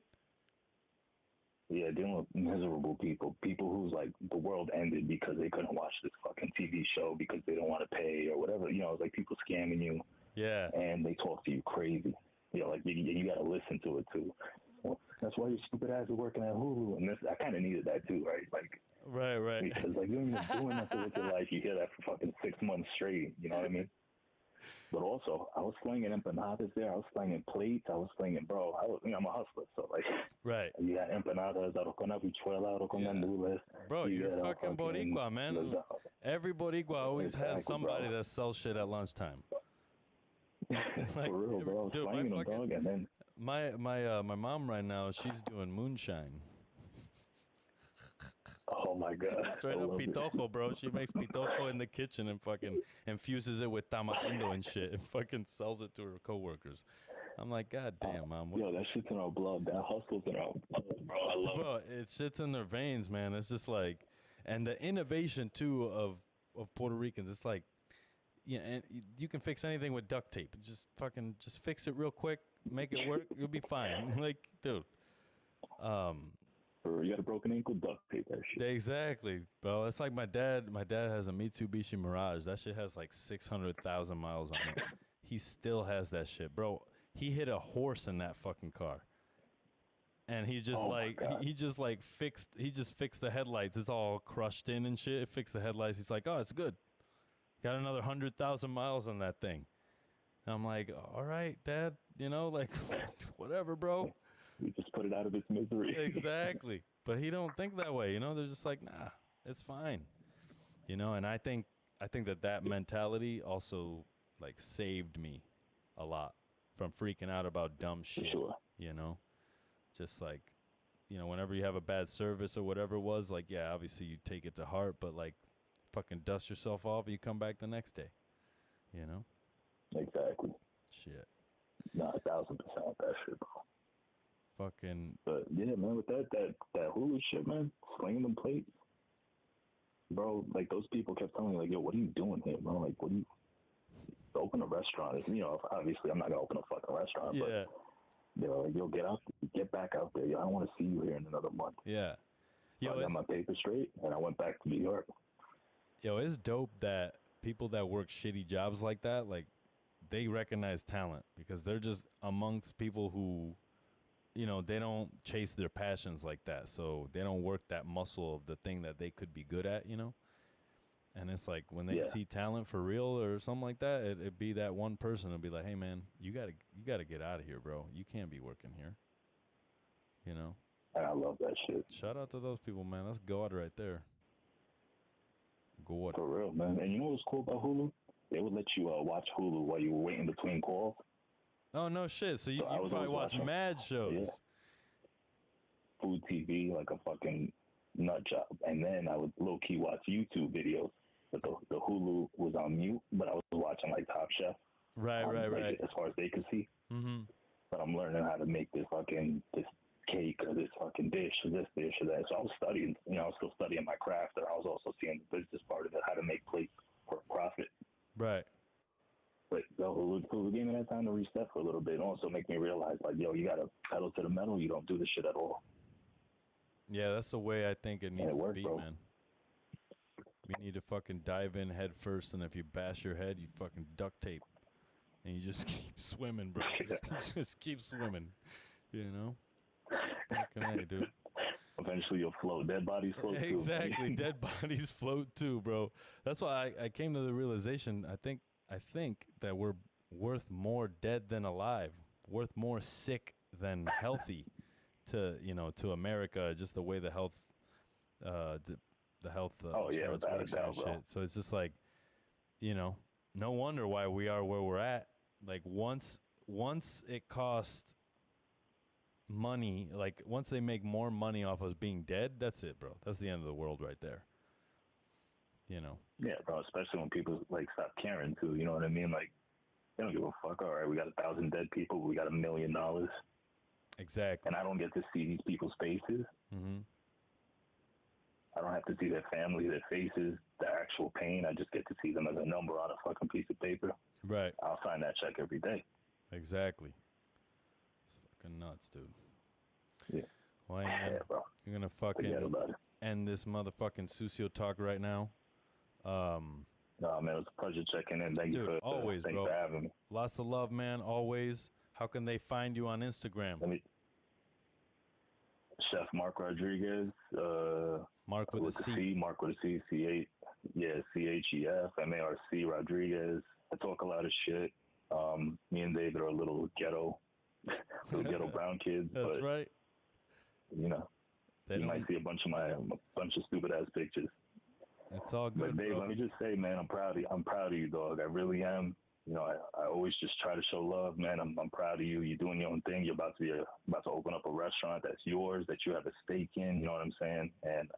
Yeah, dealing with miserable people whose like the world ended because they couldn't watch this fucking TV show because they don't want to pay or whatever. It's like people scamming you Yeah. and they talk to you crazy. Like you got to listen to it too. Well, that's why your stupid ass is working at Hulu, and I kind of needed that too, right? Like, Right. because like you ain't even doing nothing with your life. You hear that for fucking 6 months straight. You know what I mean? But also, I was slinging empanadas there. I was slinging plates. I was slinging, bro. I'm a hustler, so like, Right. you got empanadas, arroz con habichuela, arroz con Yeah. gandules. Bro, you you're got fucking Boricua, man. lasagna. Every Boricua always has Exactly, somebody bro. that sells shit at lunchtime. Like, For real, bro. I was dude, slinging them, dog, and then my mom right now, she's doing moonshine. oh my god, Straight I up love it. pitojo, bro. She makes pitojo in the kitchen and fucking infuses it with tamarindo and shit and fucking sells it to her coworkers. I'm like, God damn, mom. Yo, that shit's in our blood. That hustle's in our blood, bro. I love it. Bro, it sits in their veins, man. It's just like, and the innovation too of Puerto Ricans. It's like, yeah, and you can fix anything with duct tape. Just fix it real quick, make it work. You'll be fine. Like, dude. Or you got a broken ankle, duct tape that shit. Exactly, bro. It's like my dad. My dad has a Mitsubishi Mirage. That shit has like 600,000 miles on it. He still has that shit, bro. He hit a horse in that fucking car. And he just Oh my God. he just fixed the headlights. It's all crushed in and shit. Fixed the headlights. He's like, oh, it's good. Got another 100,000 miles on that thing. And I'm like, all right, Dad. Like, whatever, bro. We just put it out of its misery. Exactly. But he don't think that way. They're just like, nah, it's fine. And I think that mentality also like saved me a lot from freaking out about dumb For shit. sure. Just like, whenever you have a bad service or whatever it was, like, yeah, obviously you take it to heart, but like, fucking dust yourself off and you come back the next day. Exactly. Shit. Nah, 1,000% that shit, bro. Fucking. But yeah, man, with that Hulu shit, man, slinging them plates, bro. Like those people kept telling me, like, yo, what are you doing here, bro? Like, what do you open a restaurant? Obviously, I'm not gonna open a fucking restaurant, Yeah. but they were like, yo, get back out there. Yo, I don't want to see you here in another month. Yeah. So I got my paper straight, and I went back to New York. It's dope that people that work shitty jobs like that, like, they recognize talent because they're just amongst people who, they don't chase their passions like that. So they don't work that muscle of the thing that they could be good at, And it's like when they see talent for real or something like that, it'd be that one person and be like, hey, man, you gotta get out of here, bro. You can't be working here. And I love that shit. Shout out to those people, man. That's God right there. God. For real, man. And you know what's cool about Hulu? They would let you watch Hulu while you were waiting between calls. Oh, no shit. So you I was probably always watch watching. mad shows. Yeah. Food TV, like a fucking nut job. And then I would low-key watch YouTube videos. But the Hulu was on mute, but I was watching, like, Top Chef. Right. Like, as far as they could see. Mm-hmm. But I'm learning how to make this cake or this fucking dish or this dish or that. So I was studying, I was still studying my craft, and I was also seeing the business part of it, how to make plates for profit. Right. But Hulu gave me that time to reset for a little bit and also make me realize, like, yo, you got to pedal to the metal. You don't do this shit at all. Yeah, that's the way I think it needs it to worked, be, bro. man. We need to fucking dive in head first, and if you bash your head, you fucking duct tape. And you just keep swimming, bro. Just keep swimming, What can I do? Eventually you'll float. Dead bodies float too. Exactly. Dead bodies float too, bro. That's why I came to the realization, I think that we're worth more dead than alive, worth more sick than healthy to America, just the way the health the health Oh, yeah, insurance without a works and doubt, bro. shit. So it's just like, you know, no wonder why we are where we're at. Like once it costs money, like once they make more money off us being dead, that's it, bro. That's the end of the world right there. You know. Yeah, bro. Especially when people like stop caring too. You know what I mean? Like they don't give a fuck. All right, we got 1,000 dead people. We got $1 million, Exactly. and I don't get to see these people's faces. Mm-hmm. I don't have to see their family, their faces, their actual pain. I just get to see them as a number on a fucking piece of paper. Right. I'll sign that check every day. Exactly. It's fucking nuts, dude. Yeah. Well, hey, man, Yeah, bro. you're gonna Forget fucking about it. end this motherfucking Susio talk right now. No, man, it was a pleasure checking in. Thank Dude, you always, thanks bro. for having me. Lots of love, man. Always. How can they find you on Instagram? Let me, Chef Mark Rodriguez. Mark with a C. Mark with a C. Chef Marc Rodriguez. I talk a lot of shit. Me and David are a little ghetto brown kids. That's but, right. You know, you might see a bunch of stupid ass pictures. It's all good, But Dave, bro. let me just say, man, I'm proud of you, dog. I really am. You know, I always just try to show love, man. I'm proud of you. You're doing your own thing. You're about to open up a restaurant that's yours, that you have a stake in. You know what I'm saying? And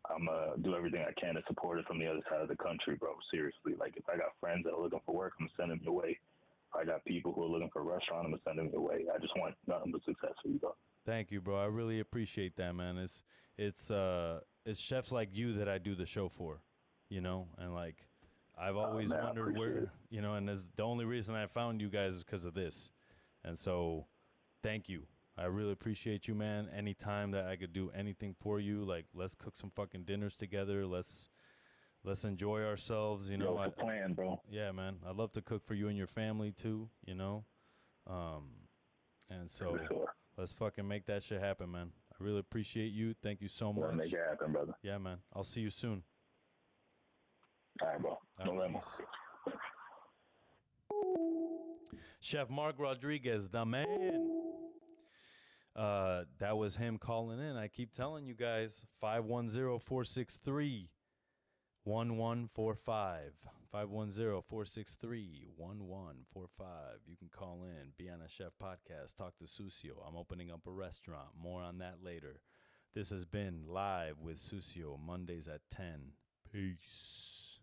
I'm do everything I can to support it from the other side of the country, bro. Seriously, like if I got friends that are looking for work, I'm sending them your way. If I got people who are looking for a restaurant, I'm gonna send them your way. I just want nothing but success for you, dog. Thank you, bro. I really appreciate that, man. It's chefs like you that I do the show for, you know, and like I've always man, I wondered where, appreciate it. you know, and the only reason I found you guys is because of this, and so thank you. I really appreciate you, man. Anytime that I could do anything for you, like let's cook some fucking dinners together. Let's enjoy ourselves, you know. It's a plan, bro. Yeah, man. I'd love to cook for you and your family too, you know. And so For sure. let's fucking make that shit happen, man. I really appreciate you. Thank you so We'll much. make it happen, brother. Yeah, man. I'll see you soon. All right, bro. All right, November. peace. Chef Mark Rodriguez, the man. That was him calling in. I keep telling you guys, 510-463-1145. 510-463-1145. You can call in, be on a chef podcast, talk to Susio. I'm opening up a restaurant. More on that later. This has been Live with Susio, Mondays at 10. Peace.